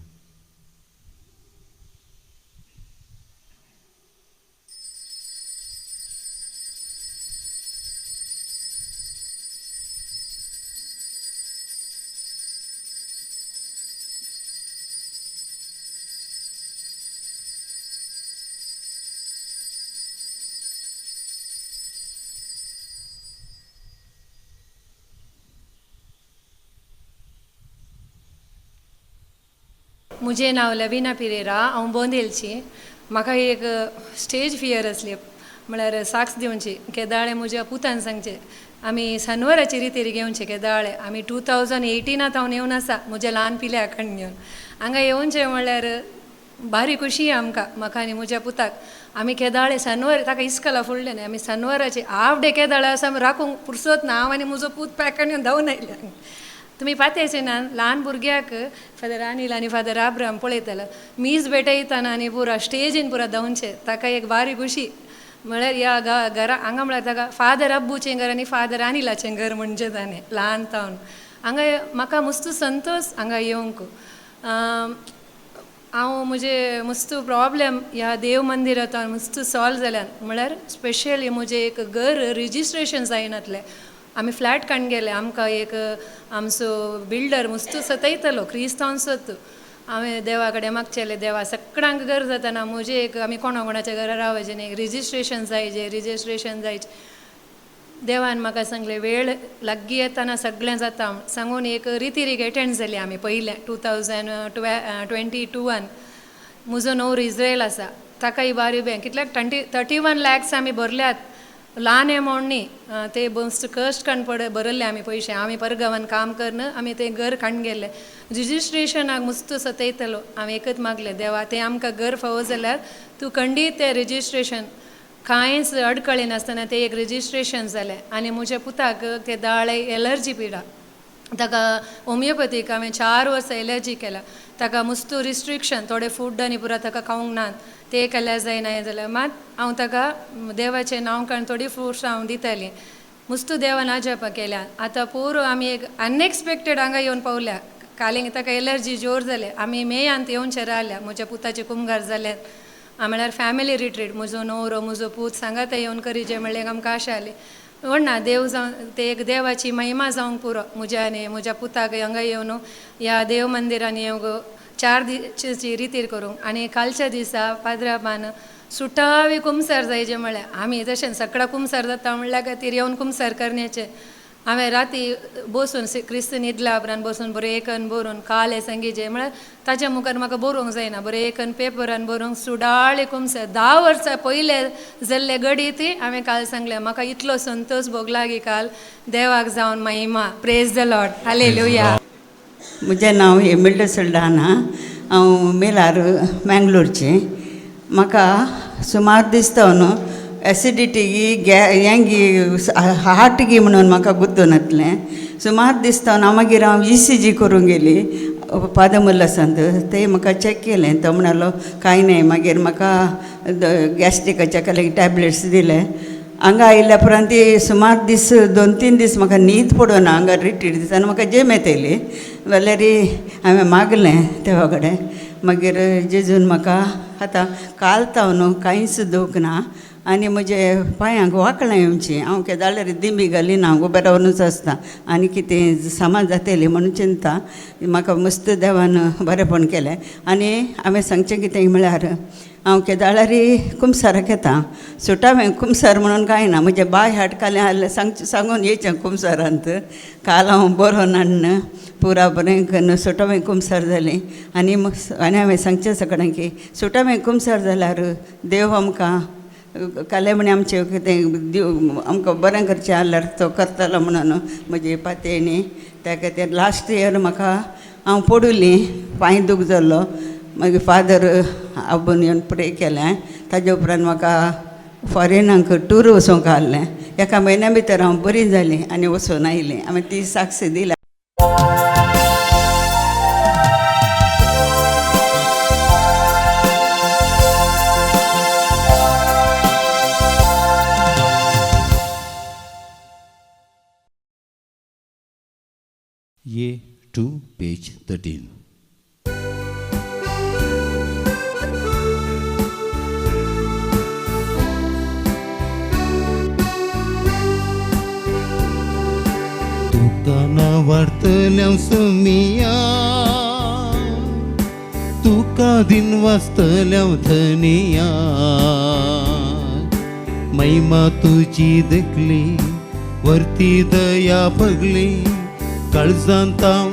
मुझे नाव लविना पिरेरा हांव बोंदेलची म्हाका एक stage fear असली म्हळ्यार socks दिवची केदाळे म्हज्या पुतान सांगचे आमी सनवराची रितीर घेवचे केदाळे आमी 2018 हांव येवन आसा म्हज्या ल्हान पिल्याक घेवन हांगा येवचे म्हळ्यार भारी खुशी आमकां म्हाका आनी म्हज्या पुताक आमी केदाळे सनवर ताका इस्कला फुडले न्ही आमी सनवराचे हाफ डे केदाळे आसा राखूंक पुरसत ना हांव आनी म्हजो पूत पॅकान येवन धांवन आयल्या तुमी पातयचे ना ल्हान भुरग्याक फादर अनिल आनी फादर आब्राम पळयतालो मीस भेटयतना आनी पुरा स्टेजीन पुरा धांवचे ताका एक बारी खुशी म्हळ्यार ह्या घरा हांगा म्हळ्यार ताका फादर अब्बूचें घर आनी फादर अनिलाचें घर म्हणजे ताणें ल्हान तावन हांगा म्हाका मस्त संतोश हांगा येवंक हांव म्हजे मस्त प्रॉब्लेम ह्या देव मंदिरांत मस्त सॉल्व जाल्यान म्हळ्यार स्पेशली म्हजें एक घर रिजिस्ट्रेशन जायनातलें आमी फ्लॅट काडून गेले आमकां एक आमचो बिल्डर मस्त सतयतलो क्रिस्तांवसत हांवें देवा कडेन मागचेलें देवा सगळ्यांक घर जाताना म्हजें एक आमी कोणाच्या घरा रावचें न्ही रिजिस्ट्रेशन जायचें देवान म्हाका सांगलें वेळ लागीं येताना सगळें जाता सांगून एक रितीरीक एटेंड जाली आमी पयलें 2022 म्हजो न्हवरो इज्रायल आसा ताकाय बारी बँक कितल्याक 31 lakhs आमी भरल्यात ल्हान अमावंट न्ही ते मस्त कश्ट काडून भरले आमी पयशे आमी परगांवान काम करना आमी तें घर काडून गेले रिजिस्ट्रेशनाक मस्त सतयतलो हांवें एकच मागलें देवा तें आमकां घर फावो जाल्यार तूं खंडीत तें रिजिस्ट्रेशन कांयच अडकळी नासतना तें एक रिजिस्ट्रेशन जालें आनी म्हज्या पुताक ते दाळे एलर्जी पिडा ताका होमिओपॅथीक हांवें 4 वर्सां एलर्जी केला ताका मस्त रिस्ट्रिक्शन थोडे फूड आनी पुरा ताका खावंक नात ते केल्यार जायना जाल्यार मात हांव ताका देवाचें नांव काडून थोडी फ्रुट्स हांव दितालीं मस्त देवान आजापा केल्या आतां पुरो आमी एक अनएक्सपेक्टेड हांगा येवन पावल्या कालींग ताका एलर्जी जोर जाले आमी मेयांत येवनशे रावल्या म्हज्या पुताचे कुमगार जाल्यात म्हळ्यार फॅमिली रिट्रीट म्हजो न्हवरो म्हजो पूत सांगात येवन करी जे म्हणल्यार आमकां आशा जाली ना देव जावन ते एक देवाची महिमा जावंक पुरो म्हज्या पुताक हांगा येवन ह्या देव मंदिरान येवंक 4 दिसाची रितीर करूंक आनी कालच्या दिसा पाद्राबान सुटावी कुमसार जायचे म्हळ्यार आमी तशें सकाळ कुमसार जाता म्हणल्या खातीर येवन कुमसार करण्याचे हांवें राती बसून क्रिस्त न्हिदल्या उपरांत बसून बरें एकन बरोवन काले संगीचे म्हळ्यार ताच्या मुखार म्हाका बरोवंक जायना बरें एकन पेपरान बरोवंक सुडाळे कुमसार 10 वर्सां पयले जाल्ले घडी ती हांवें काल सांगलें म्हाका इतलो संतोश भोगला की काल देवाक जावन महिमा प्रेज द लॉर्ड हालेलुया म्हजें नांव एमिल्डा सल्डाना हांव मेलार मँगलोरचें म्हाका सुमार दिसता न्हू एसिडिटी हेंगी हार्ट म्हणून म्हाका गुंतून येतलें सुमार दिसता हांव मागीर हांव ECG करूंक गेली पादमुल्लासांत ते म्हाका चॅक केलें तो म्हणलो कांय न्हय मागीर म्हाका गॅस्ट्रिकाच्या खाली टॅबलेट्स दिले हांगा आयिल्ल्या उपरांत ती सुमार दीस 2-3 दीस म्हाका न्हीद पडना हांगा रिट्रीट दिसाना म्हाका जेम येतली जाल्यार हांवें मागलें देवा कडेन मागीर जेजून म्हाका आतां काल ताव न्हू कांयच दूख ना आनी म्हजे पांयांक वांकलां येवचीं हांव केदाळ्यार दिमी घालीना हांव बरोवनूच आसता आनी कितें सामान जातलें म्हणून चिंता म्हाका मस्त देवान बरेंपण केलें आनी हांवें सांगचें कितें म्हळ्यार हांव केदाळ्यार कुमसाराक येता सुटावें कुमसार म्हणून कांय ना म्हजें बाय हाडकालें आसलें सांगून येचें कुमसारांत काल हांव बरोवन हाडून पुरा बरें करून सुटावें कुमसार जालें आनी हांवें सांगचें सगळ्यांक की सुटावें कुमसार जाल्यार देव आमकां काले म्हणे आमचें कितें दिव आमकां बरें करचें जाल्यार तो करतलो म्हणून म्हजी पातयणी त्या खातीर लास्ट इयर म्हाका हांव पडुली पांय दूख जाल्लो मागीर फादर आबून येवन प्रे केलें. ताजे उपरांत म्हाका फॉरेनाक टूर वचोंक आहलें. एका म्हयन्या भितर हांव बरी जाली आनी वचून आयलें. हांवें ती साक्ष दिल्या. ये टू पेज 13. तुका नावार्तल्या सुमिया, तुका दिन वाचतल्या धनिया, महिमा तुझी देखली वरती दया पगली, काळजांतां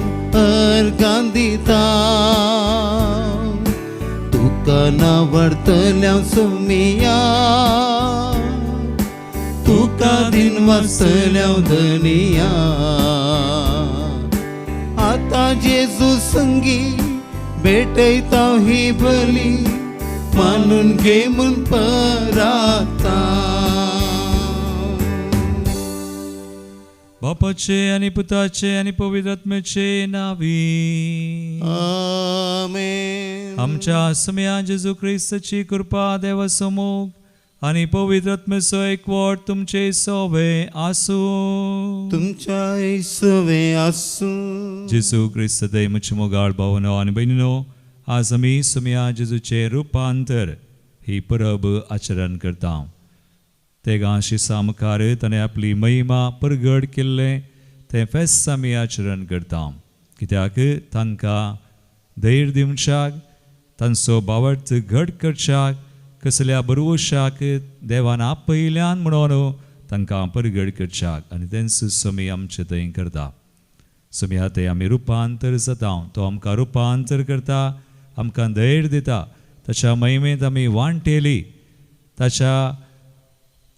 अर्गां दिता. तुका नावार्तल्या सुमिया, तुका दिन वाचतल्या धनिया. आतां जेजू संगी भेटयता ही बली, मानून घे म्हूण पराता. बापाचे आणि पुताचे आणि पवित्र आत्म्याचे नावी. आमेन. आमच्या समया जेजू ख्रिस्ताची कृपा देवासमोर आणि पवित्र आत्म्याचो एकवट तुमचे सोबे आसू. तुमच्या सवे आसू. जेजू ख्रिस्त दय मुझे मोगाळ भावनो आणि बहिणीनो, आज आमी समया जेजूचे रुपांतर ही परब आचरण करता. तेगा शिसा मुखार ताणें आपली महिमा परगट केल्ले तें फेस्त आमी आचरण करता. कित्याक तांकां धैर्य दिवच्याक, तांचो भावार्थ घट करच्याक, कसल्या बरवशाक देवान आपयल्यान म्हणून तांकां परगट करच्याक आनी तेंच समी आमचे थंय करता. समया ते आमी रुपांतर जाता. तो आमकां रुपांतर करता, आमकां धैर्य दिता. ताच्या महिमेंत आमी वांटेली, ताच्या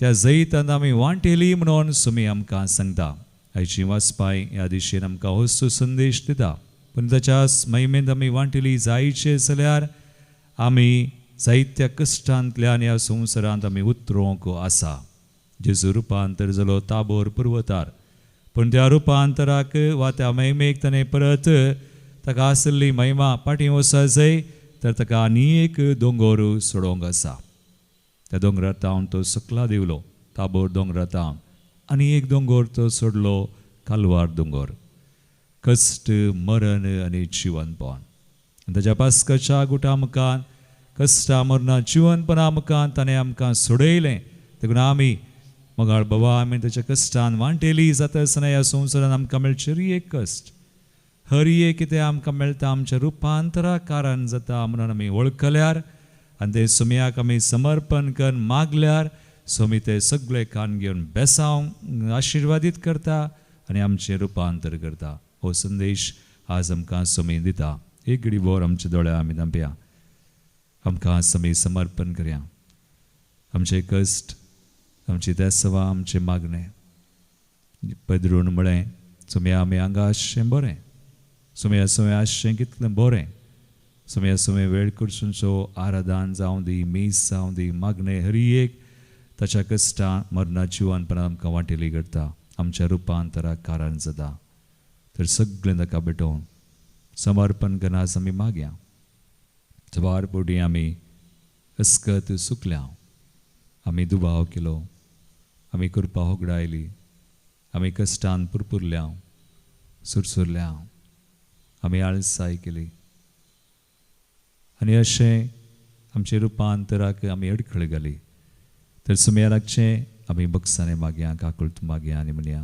त्या जैतांत आमी वांटेली म्हणून सुमी आमकां सांगता. आयची वाचपाय ह्या दिशेन आमकां होसो संदेश दिता. पूण ताच्या महिमेंत आमी वांटेली जायचे जाल्यार आमी जायत्या कश्टांतल्यान ह्या संवसारांत आमी उतरूंक आसा. जेजू रुपांतर जालो ताबोर पर्वतार, पूण त्या रुपांतराक वा त्या महिमेक ताणें परत ताका आसली महिमा फाटीं वचूंक जाय, तर ताका आनी एक दोंगर सोडोवंक आसा. त्या दोंगरांत तो सकला देवलो, ताबोर दोंगरांत, आनी एक दोंगर तो सोडलो, कालवार दोंगर. कश्ट, मरण आनी जिवनपण. ताच्या पास्काच्या गुटा मुखार कश्टा मरणा जिवनपणा मुखार ताणें आमकां सोडयलें. देखून आमी मोगाळ बाबा, आमी ताच्या कश्टान वांटेली जाता आसतना ह्या संवसारान आमकां मेळचे हर एक कश्ट, हर एक कितें आमकां मेळटा आमच्या रुपांतरा कारण जाता म्हणून आमी वळखल्यार आनी ते सुमयाक आमी समर्पण करून मागल्यार सुमी ते सगळे कान घेवन बेसांव आशिर्वादीत करता आनी आमचें रुपांतर करता. हो संदेश आज आमकां सुमी दिता. एक घडी बोर आमच्या दोळ्या आमी धांपया, आमकां आमी समर्पण करया. आमचे कश्ट, आमची तेसवां, आमचे मागणे पदरून म्हळें सुमया आमी हांगा आसचें बरें, सुमया सुमया आसचें कितलें बरें, सुमया सुमया वेळ कडसूनचो आराधन जावं दी, मीस जावं दी, मागणे हर एक ताच्या कश्टां मरणा जिवनपणां आमकां वांटेली करता, आमच्या रुपांतराक कारण जाता. तर सगळें ताका भेटोवन समर्पण करना आज आमी मागया. जबार पोटी आमी अस्कत सुकल्या, आमी दुबाव केलो, आमी कृपा होगडायली, आमी कश्टान पुरपुरल्या, सुरसुरल्या, आमी आळसाय केली आनी अशें आमचे रुपांतराक आमी अडखळ घाली. तर सुमया लागचें आमी बक्षांनी मागया, काकुळत मागया आनी म्हणया,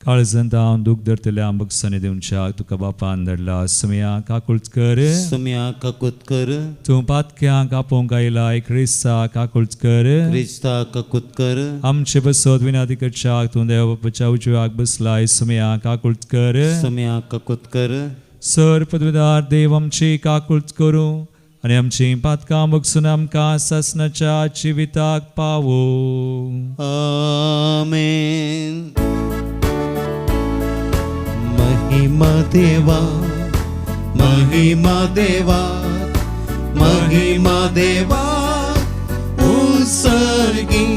काळजांत हांव दूख धरतल्या बक्षांनी दिवच्या तुका बापान धरला. सुमया काकुळत कर, सुमया काकुत कर, तूं पातक्यांक आपोवंक आयला, क्रिस्ता काकुळत कर, क्रिस्ता काकुत कर, आमचे बसत विनादी करच्याक तूं देव बापाच्या उजव्याक बसलाय. सुमया काकुळत कर, सुमया काकुत कर, सर पदवीदार देव आमची काकुळत करूं आनी आमची पातकां बगसून आमकां सासणाच्या जिविताक पावो. आमेन. महिमा देवा, महिमा देवा, महिमा देवा उत्सर्गी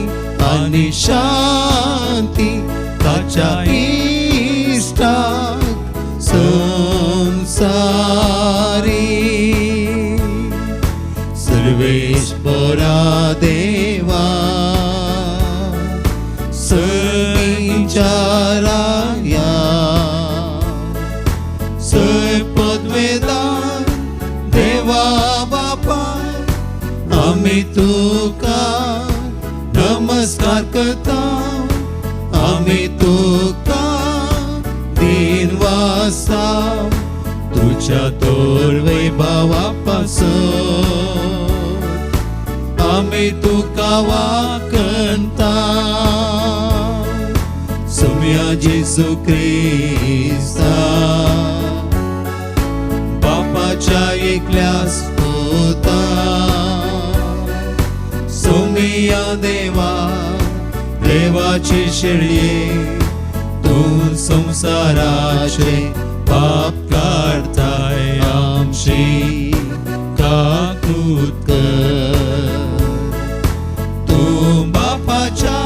आणि शांती ताच्या इष्टात संसारी सर्वेश्वरा देवा सर्वींच्या राया पदवेदार देवा बापा आम्ही तुका नमस्कार करता आम्ही तुका दिनवासा तुझ्या तोर वैभवापासून आम्ही तुका वाकणता सोम्या जेसू ख्रिस्ता बापाच्या एकल्यास होता सोमिया देवा देवाची शेळये तू संसाराचे पाप काढताय आमची काकूत कर तू बापाच्या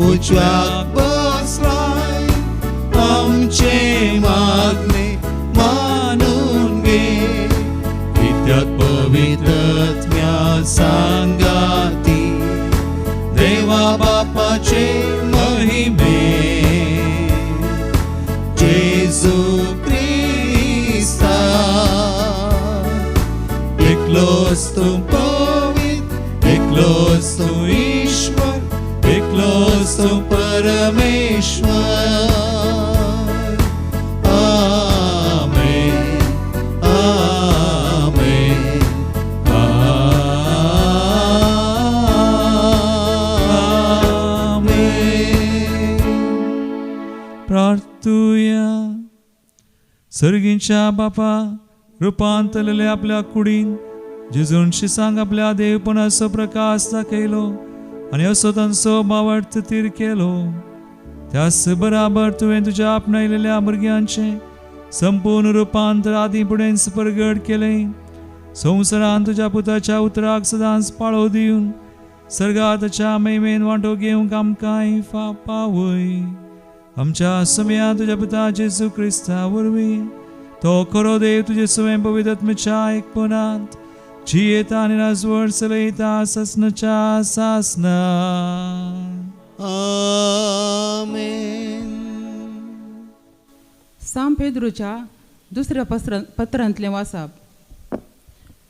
उजव्या बसलाय आमचे मागणे मानून घे विद्यात पवित्रत्म्या सांगाती देवा बापाचे महिमे जेसू ख्रिस्ता एकलोच तू पवित्र एकलोच तू ईश्वर एकलोच तू परमेश्वर आमेन आमेन प्रार्थूया. सर्गींच्या बापा रूपांतरलेले आपल्या कुडीन जेजूंशी सांग आपल्या देवपणाचो प्रकाश दाखयलो आनी असो तांचो मावळत तीर केलो. त्याच बराबर तुवें तुज्या आपणायलेल्या भुरग्यांचे संपूर्ण रूपांतर आदी फुडें परगट केले. संवसारांत तुज्या पुताच्या उतराक सदांच पाळो दिवन सर्गातच्या महिमेन वांटो घेवंक आमकांय पावय. आमच्या समया तुज्या पुता जेसू ख्रिस्ता वरवीं तो खरो देव तुजे स्वयं पवित्रत्मेच्या एकपणांत जियेता आनी राजवट चलयता ससनच्या सासना. आमेन. साम पेद्रूच्या दुसऱ्या पत्रांतलें वाचप.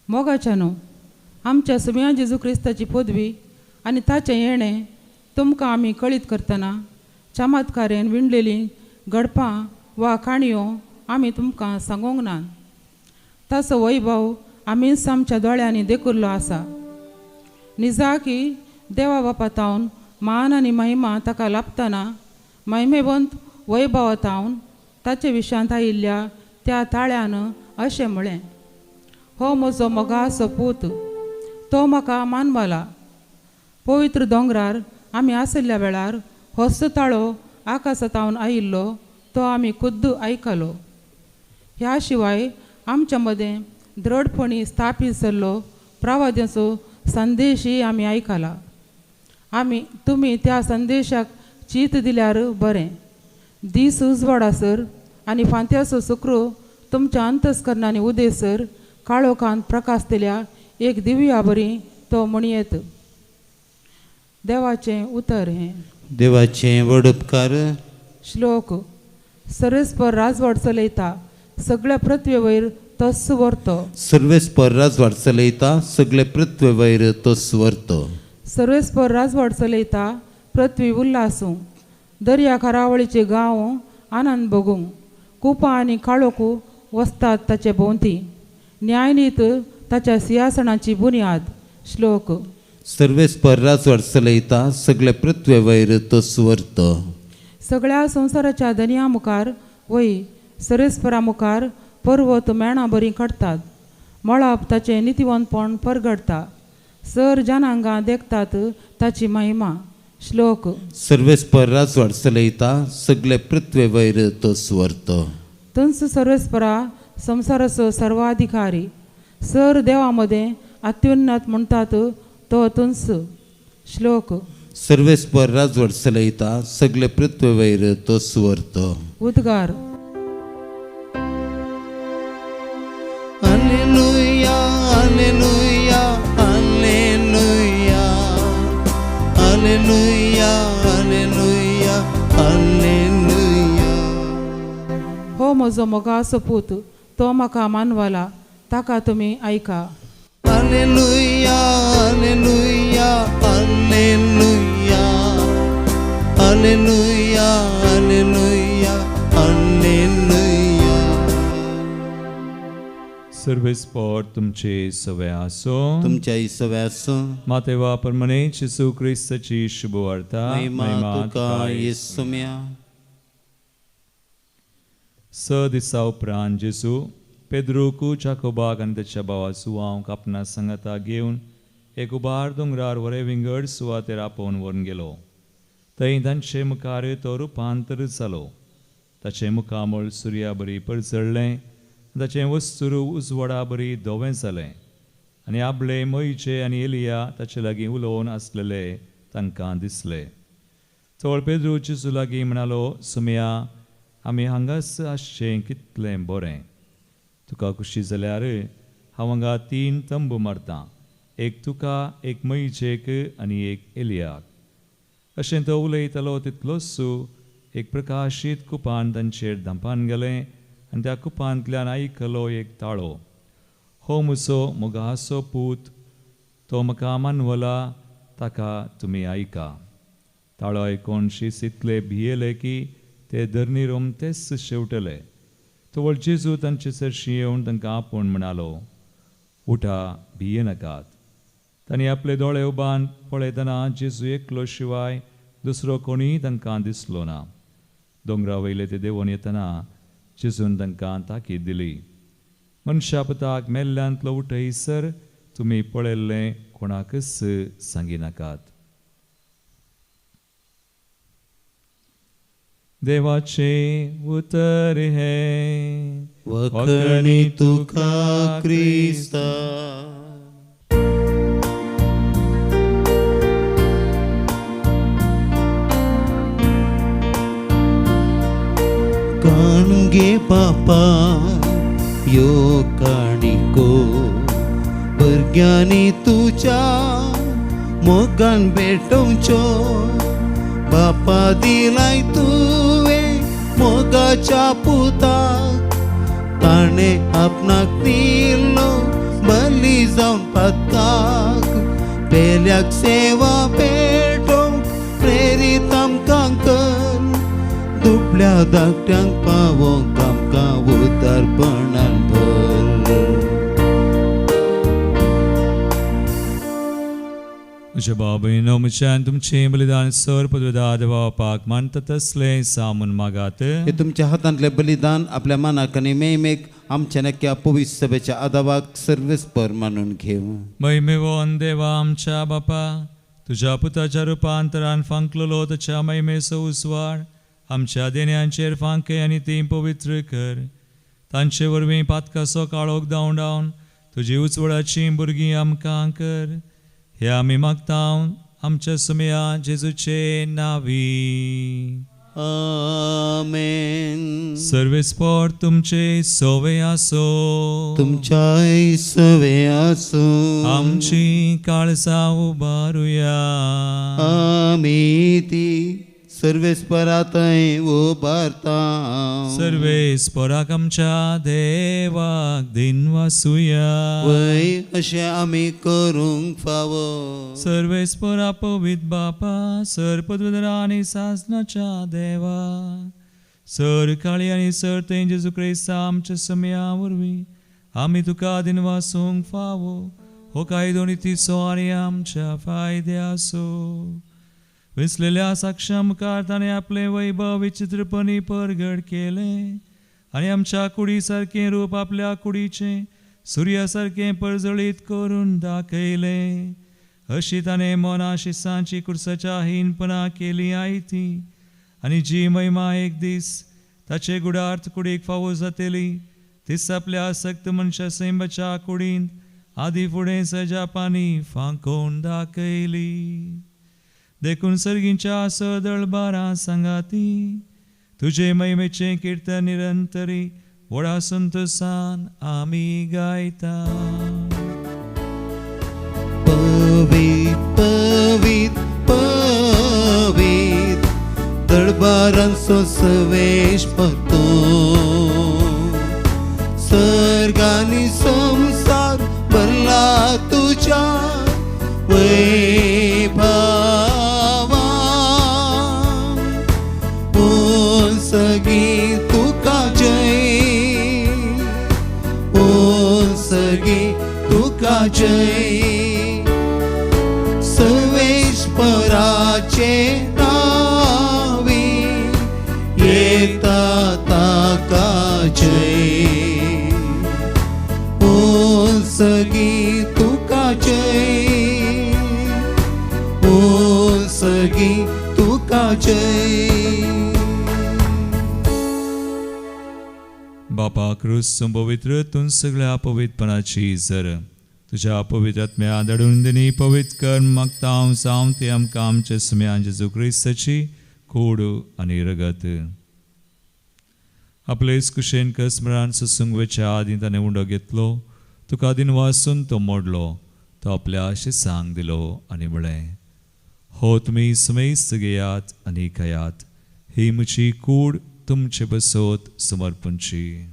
मोगाच्यानो आमच्या सुम्या जेजू क्रिस्ताची पदवी आनी ताचें येणें तुमकां आमी कळीत करतना चमत्कारेन विणलेलीं गडपां वा काणयो आमी तुमकां सांगूंक ना. ताचो वैभव आमीच आमच्या दोळ्यांनी देखुल्लो आसा. निजा की देवा बापातावन मान आनी महिमा ताका लाभतना महिमेवंत वैभवतावन ताचे विशांत आयिल्ल्या त्या ताळ्यान अशें म्हळें, हो म्हजो मोगाचो पूत, तो म्हाका मानवाला. पवित्र दोंगरार आमी आसल्या वेळार होच ताळो आकाशांतावन आयिल्लो तो आमी खुद्द आयकलो. ह्या शिवाय आमच्या मदें दृढपणी स्थापीत जाल्लो प्रवाद्याचो संदेशय आमी आयकला. तुमी त्या संदेशाक चीत दिल्यार बरें. दीस उजवाडासर आनी फांत्याचो सुक्रो तुमच्या अंतस्करणांनी उदेसर काळोखांत प्रकाशतल्या एक दिव्या बरी तो म्हणयेत. देवाचें उतर हें. देवाचें व्हड उपकार. श्लोक. सर्वेस्पर राजवट चलयता सगळ्या पृथ्वे वयर तोच व्हरतो. सर्वेस्पर राजवट चलयता सगळे पृथ्वे वयर तोच व्हरतो. सर्वेस्पर राजवट चलयता पृथ्वी उल्हासूं. दर्या खारावळीचे गांव आनंद भोगूंक. कुपां आनी काळोखू वसतात ताचे भोंवती. न्यायनीत ताच्या सिंहासनाची बुन्याद. श्लोक. सर्वेस्पर राजवट चलयता सगळे पृथ्वे वयर तोच व्हरतो. सगळ्या संवसाराच्या धन्या मुखार वय सर्वेस्परा मुखार पर्वत मेणां बरीं काडटात. मळब ताचें नितिवंतपण परगडटा. सर जनांगां देखतात ताची महिमा. श्लोक. सर्वेस्पर राजवट चलयता सगळे पृथ्वे वयर तोच व्हरतो. तंस सर्वेस्परा संसाराचो सर्वाधिकारी. सर देवा मदें अत्युन्नत म्हणटात तो तुंस. श्लोक. सर्वेस्पर राजवट चलयता सगळे पृथ्वी वयर तो सुवर्तो. उद्गार. Alleluia, alleluia, alleluia. Alleluia, alleluia, alleluia. हो म्हजो मोगाचो पूत, तो म्हाका मानवाला, ताका तुमी ऐका. Alleluia, alleluia, alleluia. Alleluia, alleluia, alleluia. सर्वेस्पर तुमचे सवे आसो. तुमच्या इसव्यासो मातेवा परमनेच येसू क्रिस्ताची शुभवार्ता. महिमा तुका येसुम्या. स दिसा उपरांत जेसू पेद्रूक चाकोबाग आनी ताच्या भावा सुवांक आपणा सांगाता घेवन एक उबार दोंगरार वरे विंगड सुवातेर आपोवन व्हरून गेलो. थंय तांचे मुखार तो रुपांतर जालो. ताचें मुखामळ सुर्या बरी परचडलें. ताचें वस्तूर उजवाडा बरी धोवें जालें. आनी आपले मईचे आनी एलिया ताचे लागीं उलोवन आसलेले तांकां दिसले. चोळ पेद्रू जेजू लागीं म्हणालो, सुमया, आमी हांगाच आसचें कितलें बरें. तुका खुशी जाल्यार हांव हांगा 3 तंबू मारतां, एक तुका, एक मईचेक आनी एक एलियाक. अशें तो उलयतालो तितलोच एक प्रकाशीत कुपान तांचेर धांपान गेलें आनी त्या कुपांतल्यान आयकलो एक ताळो. हो म्हजो मोगाचो पूत, तो म्हाका मानवला, ताका तुमी ऐका. ताळो आयकून शीस इतले भियेले की ते धर्नी रोमतेच शेवटले. तो वळ जेजू तांचे चरशी येवन तांकां आपोवन म्हणालो, उठा, भिये नाकात. तांणी आपले दोळे उबान पळयतना जेजू एकलो शिवाय दुसरो कोणीय तांकां दिसलो ना. दोंगरा वयले ते देंवून येतना जेजून तांकां ताकीद दिली, मनशा पुताक मेल्ल्यांतलो उठयसर तुमी पळयल्लें कोणाकच सांगिनाकात. देवाचे उतर हे वखणी तुका क्रिस्ता. काणगे पापा यो काणिको भुरग्यांनी तुज्या मोगान भेटोवच्यो. बापा दिलाय तुवें मोगाच्या पुताक, ताणें आपणाक दिलो बली जावन पातकाक. पेल्याक सेवा भेटोवंक प्रेरीत आमकां कर, दुबळ्या धाकट्यांक पावोवंक आमकां उदारपणान भर. म्हज्या भाव भयणो, म्हज्यान तुमचें बलिदान सर पदवेदा देवापाक मानता तसलें सामून मागात. हे तुमच्या हातांतले बलिदान आपल्या मानाक आनी मेमेक आमच्या नक्क्या पवित्र सभेच्या आदावाक सर्वेस्पर मानून घेऊ. महिमेवोन देवा आमच्या बापा, तुज्या पुताच्या रुपांतरान फांकलो ताच्या महिमेचो उजवाड आमच्या देण्यांचेर फांके आनी ती पवित्र कर. तांचे वरवीं पातकाचो काळोख धांवडावन तुजी उजवडाची भुरगीं आमकां कर. हे आमी मागतां आमच्या सुमया जेजूचे नांवी. आमेन. सर्वेस्पर तुमचे सोवे आसो. तुमच्या सवे आसो. आमची काळजा उबारुया. आमी ती सर्वेस्परातय उबारता. सर्वेस्पराक आमच्या देवाक दिनवासुया. वय अशें आमी करूंक फावो. सर्वेस्परा पवित्र बापा, सर पदवीधरा आनी सासणाच्या देवा, सर काळी आनी सर तें जेजू क्रिस्ता आमच्या समया वरवीं आमी तुका दिनवासूंक फावो. हो कायदो नितीचो आनी आमच्या फायद्याचो. विसलेल्या साक्षां मुखार ताणें आपलें वैभव विचित्रपणी परगट केलें आनी आमच्या कुडी सारकें रूप आपल्या कुडीचें सुर्या सारकें परजळीत करून दाखयलें. अशी ताणें मोना शिसांची कुर्साच्या हिणपणां केली आयती आनी जी महिमा एक दीस ताचे गुडार्थ कुडीक फावो जातली तीच आपल्या सक्त मनशा सैंबाच्या कुडींत आदी फुडें सजापानी फांकोन दाखयली. देखून सर्गींच्या सदळबारां सांगाती तुजे महिमेचे कीर्तन निरंतरी व्हडा संतोषान आमी गायता. पवित पवित पवित दरबारांचो सवेश पतो सर्गानी संसार भरला तुझ्या वैभवान सगी तुका जय सगी तुका जय सर्वेश्वराचे नावी येता ताका जय सगी तुका जय सगी तुका जय. बापा क्रिस्तून पवित्र तूं सगळ्या पवित्रपणाची जर तुझ्या पवित्र आत्म्या दडून दिनी पवित्र कर मागता हांव जावं ते आमकां आमच्या सुम्यान जेजू क्रिस्ताची कूड आनी रगत. आपलेच कुशेन कसमरान सुसुंगवेच्या आदी ताणें उंडो घेतलो तुका आदीन वाचून तो मोडलो तो आपल्या शिसांक दिलो आनी म्हळें हो तुमी समेस्त घेयात आनी खायात ही म्हजी कूड तुमचे बसोत समर्पणची.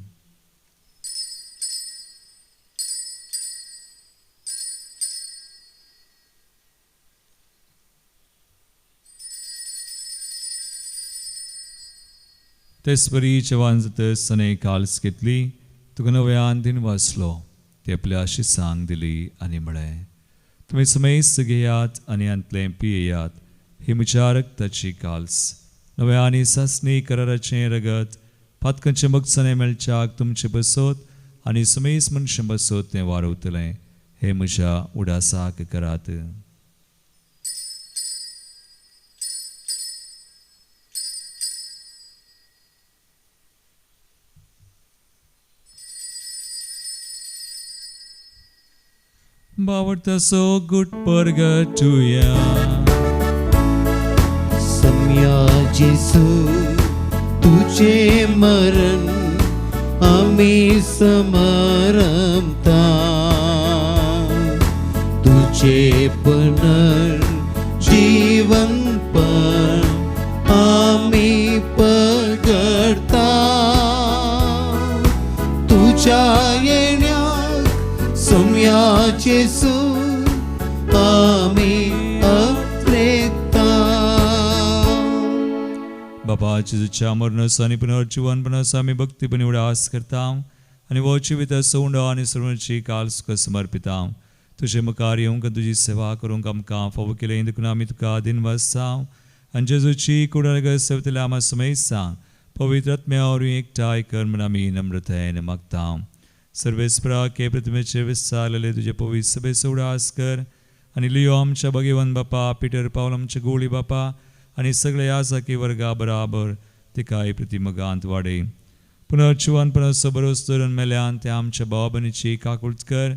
तेसपरी जेवण जातस ताणें काल्स घेतली तुका नव्यान दिन वाचलो ती आपल्या शिसांक दिली आनी म्हळें तुमी समेस्त घेयात आनी अंतलें पियेयात ही म्हज्या रक्ताची काल्स नव्या आनी सासणी कराराचें रगत पातकांचे मगचणे मेळच्याक तुमचे बसोत आनी समेस्त मनशां बसोत तें वारवतलें हे म्हज्या उडासाक करात. बावडतासो गुट परगटुया सम्या जेसू तुझे मरण आम्ही समरमता तुझे पुनर्जीवन पण आम्ही पगडता तुझ्या येण्याक सम्या जेसू आम्ही अप्रेता. बाबा जेजूच्या मरणाचो आनी पुनर्जीवनपणाचो आमी भक्तीपणी उडास करता आनी वो जिवीत सोंड आनी सर्वांची काल सुख समर्पिता. तुजे मुखार येवंक तुजी सेवा करूंक आमकां फावो केलें देखून आमी तुका दिन वाजता आनी जेजूची कुडरग सेवतले आमा समेत सांग पवित्र आत्म्या वरवीं एकठांय कर म्हूण आमी नम्रतायेन मागता. सर्वेस्परा के प्रतिमेचे विस्तारलेले तुजे पवित्र सभेचो उडास कर आनी लियो आमच्या भगीवन बापा पिटर पावल आमचे गोळी बापा आनी सगळे याजकी वर्गा बराबर तिकाय प्रतिमगांत वाडय. पुनर्जीवनपणाचो बरोस धरून मेल्यान ते आमच्या भावा भयणीची काकुळट कर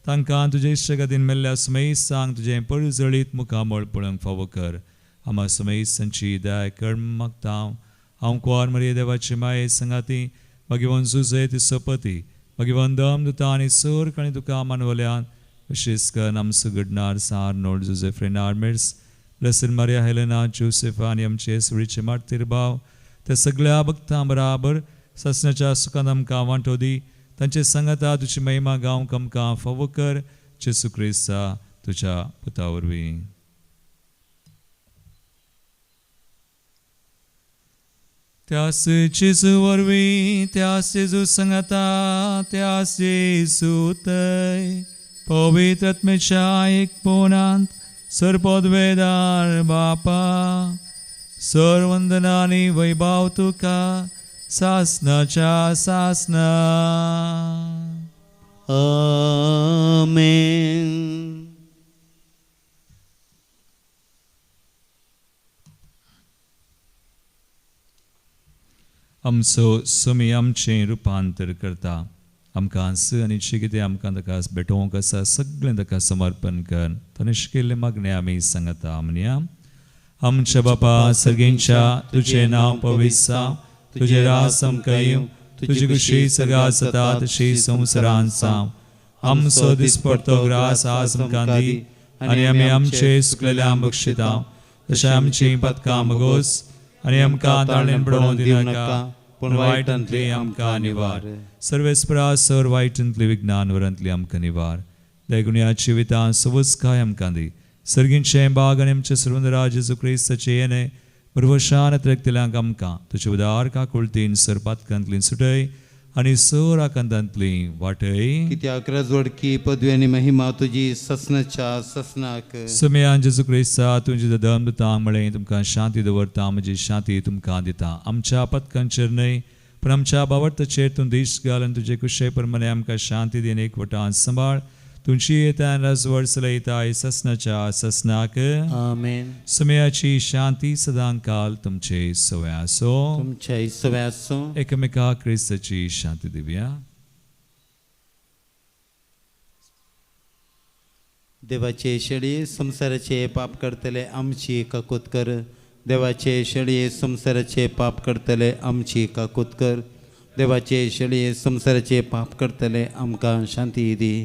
तांकां तुजे इश्टगतीन मेल्ल्या समेत सांग तुजें पळजळीत मुखामळ पळोवंक फावो कर. आमा समेत संची दया कर मागता हांव कुंवार मरिये देवाची माये संगाती भगीवन जुजे तिचो पती भगीवन दम दुता आनी सर कणी तुका मानवल्यान विशेष कर आमचो गडनार सार नोड जुजे फ्रेनार मिर्स ब्लेसिड मारिया हेलेना जोसेफ आनी आमचे सुडीचे मार्तीर भाव त्या सगळ्या भक्तां बराबर ससण्याच्या सुखांत आमकां वांटो दी तांचे सांगाता तुजी महिमा गावंक आमकां फावो कर जेसू क्रिस्ता तुज्या पुता वरवीं. त्यास जेजू वरवीं त्यास जेजू सांगाता त्यास जेजू तय पवित्र आत्म्याच्या एक पोनांत सरपदवेदार बापा सर वंदनानी वैभव तुका सासनाच्या सासना. आमेन. आमचो सुमी आमचें रुपांतर करता आमकां आनी जें कितें आमकां ताका भेटोवंक आसा सगळें ताका समर्पण कर. तशें केल्ले मागणें आमी सांगता म्हणया. आमच्या बापा सर्गेंच्या तुजें नांव पवित्र जावं, तुजें राज समकें येवं, तुजी कुशी सगळ्या जाता तशी संवसारांत जावं. आमचो दिसपडटो ग्रास आज आमकां दी, आनी आमी आमचे सुकलेल्यांक बक्षिता, तशें आमची पदकां मागोस, आनी आमकां ताळणेन पडोवंक दिनाका, पूण वायटांतली आमकां निवार. सर्वेस्परा सर वायटांतली विज्ञान वरांतली आमकां निवार. देगुण्याची वितां सवस्काय आमकां दी. सर्गींचे बाग आनी आमचे सर्वंदराज जेजू क्रिस्ताचे येणे बरोवशान त्रेकतल्यांक आमकां तुजे उदार काकुळतीन सर पातकांतली सुटय आनी सर आकांतांतली वाटय. कित्याक राजवडकी पदवी आनी महिमा तुजी ससनाच्या ससनाक. समेयान जेजू क्रिस्ता तुमचे दम दिता म्हळें तुमकां शांती दवरता, म्हजी शांती तुमकां दिता. आमच्या पदकांचेर न्हय पूण आमच्या बावर्थाचेर तूं दिश्ट घाल आनी तुजे कुशे प्रमाणे आमकां शांती दिन एकवटान सांबाळ. तुमची येता राजवड चलयताय ससनाच्या ससनाक. आमेन. समेयाची शांती सदां काल तुमचे सवय आसो. तुमच्या सवय आसो. एकमेकाक क्रिस्ताची शांती दिवया. देवाचे शेळये संसाराचे पाप करतले आमची काकूत कर. देवाचे शेळये संसाराचे पाप करतले आमची काकूत कर. देवाचे शेळये संसाराचे पाप करतले आमकां शांती दी.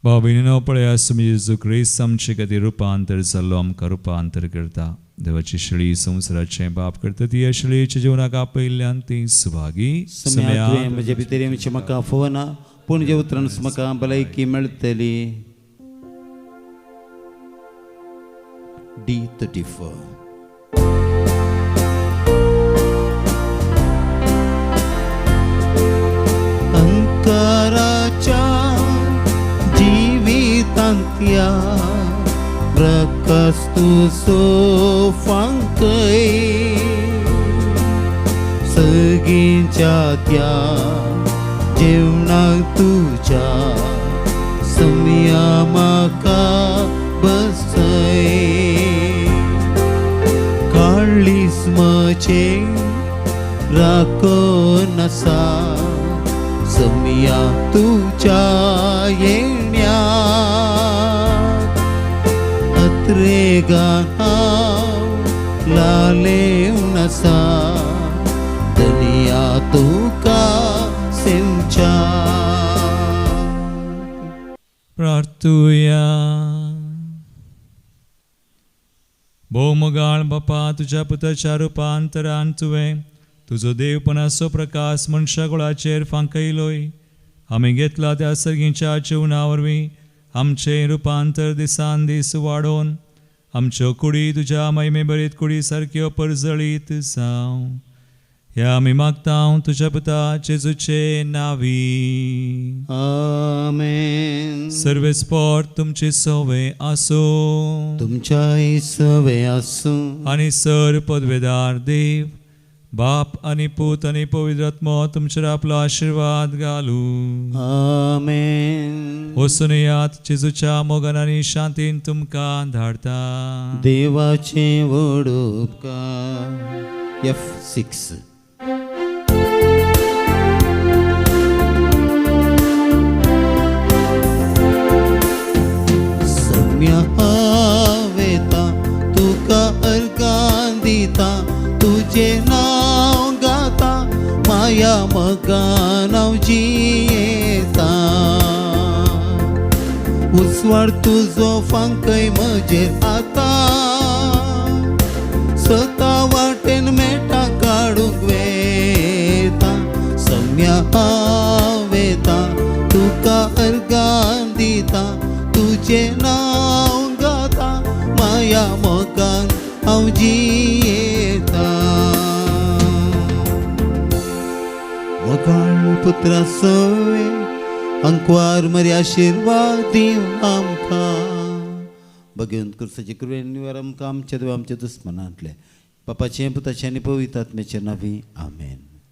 भाव भयणीनो पळयात तुमी जेजू क्रिस्त आमचे खातीर रुपांतर जाल्लो आमकां रुपांतर करता. देवाची शेळी संवसाराचे पाप करता ती ह्या शेळयेच्या जिवनाक आपयल्ल्यान ती सुभागी. म्हजे भितर आमचे म्हाका फोना पूण जे उतरान म्हाका भलायकी मेळटली. D34. अंकाराच्या जिवितांत्या प्रकास्तु सोफांकय सगींच्या त्या जेवणाक तुझ्या समया म्हाका बसय. काळीस म्हजे राखोन आसा समया तुझ्या येण्या. अत्रेगान हांव लालेवन आसा दनिया तुका सेवच्या. प्रार्थुया. भोवमगाळ बापा तुज्या पुताच्या रुपांतरान तुवें तुजो देवपणाचो प्रकाश मनशा कुळाचेर फांकयलोय. आमी घेतला त्या सर्गीच्या जिवना वरवीं आमचें रुपांतर दिसान दीस वाडोवन आमच्यो कुडी तुज्या महिमे बरीत कुडी सारक्यो परजळीत जावं. ह्या आमी मागता तुज्या पुता जेजूचे नांवी. आमेन. सर्वेस्पोर तुमची सवय आसो. तुमच्याय सवय आसो. आनी सर पदवेदार देव बाप आनी पूत आनी पवित्र आत्मो तुमचेर आपलो आशिर्वाद घालू. आमेन. वचून यात जेजूच्या मोगान आनी शांतीन तुमकां धाडता. देवाचे व्हड उपकार. F6. सम्या वेता तुका अर्गां दिता तुझे नाव गाता माया मगान हांव जियेता. उसवाड तुजो फांकय म्हजेर आतां स्वता वाटेन मेटा काडूंक वेता. सम्या वेता तुका अर्गां दिता तुझे नाव गाता माया मोगान हांव जियेता. मोगाळ पुत्रा सवे अंकवार मरी आशिर्वाद दिव आमकां. भगवंत कृष्णाची कृपेन निवार आमकां आमच्या दुस्मनांतले बापाचें पुताचें आनी पवित्र आत्म्याचें नांवी. आमेन.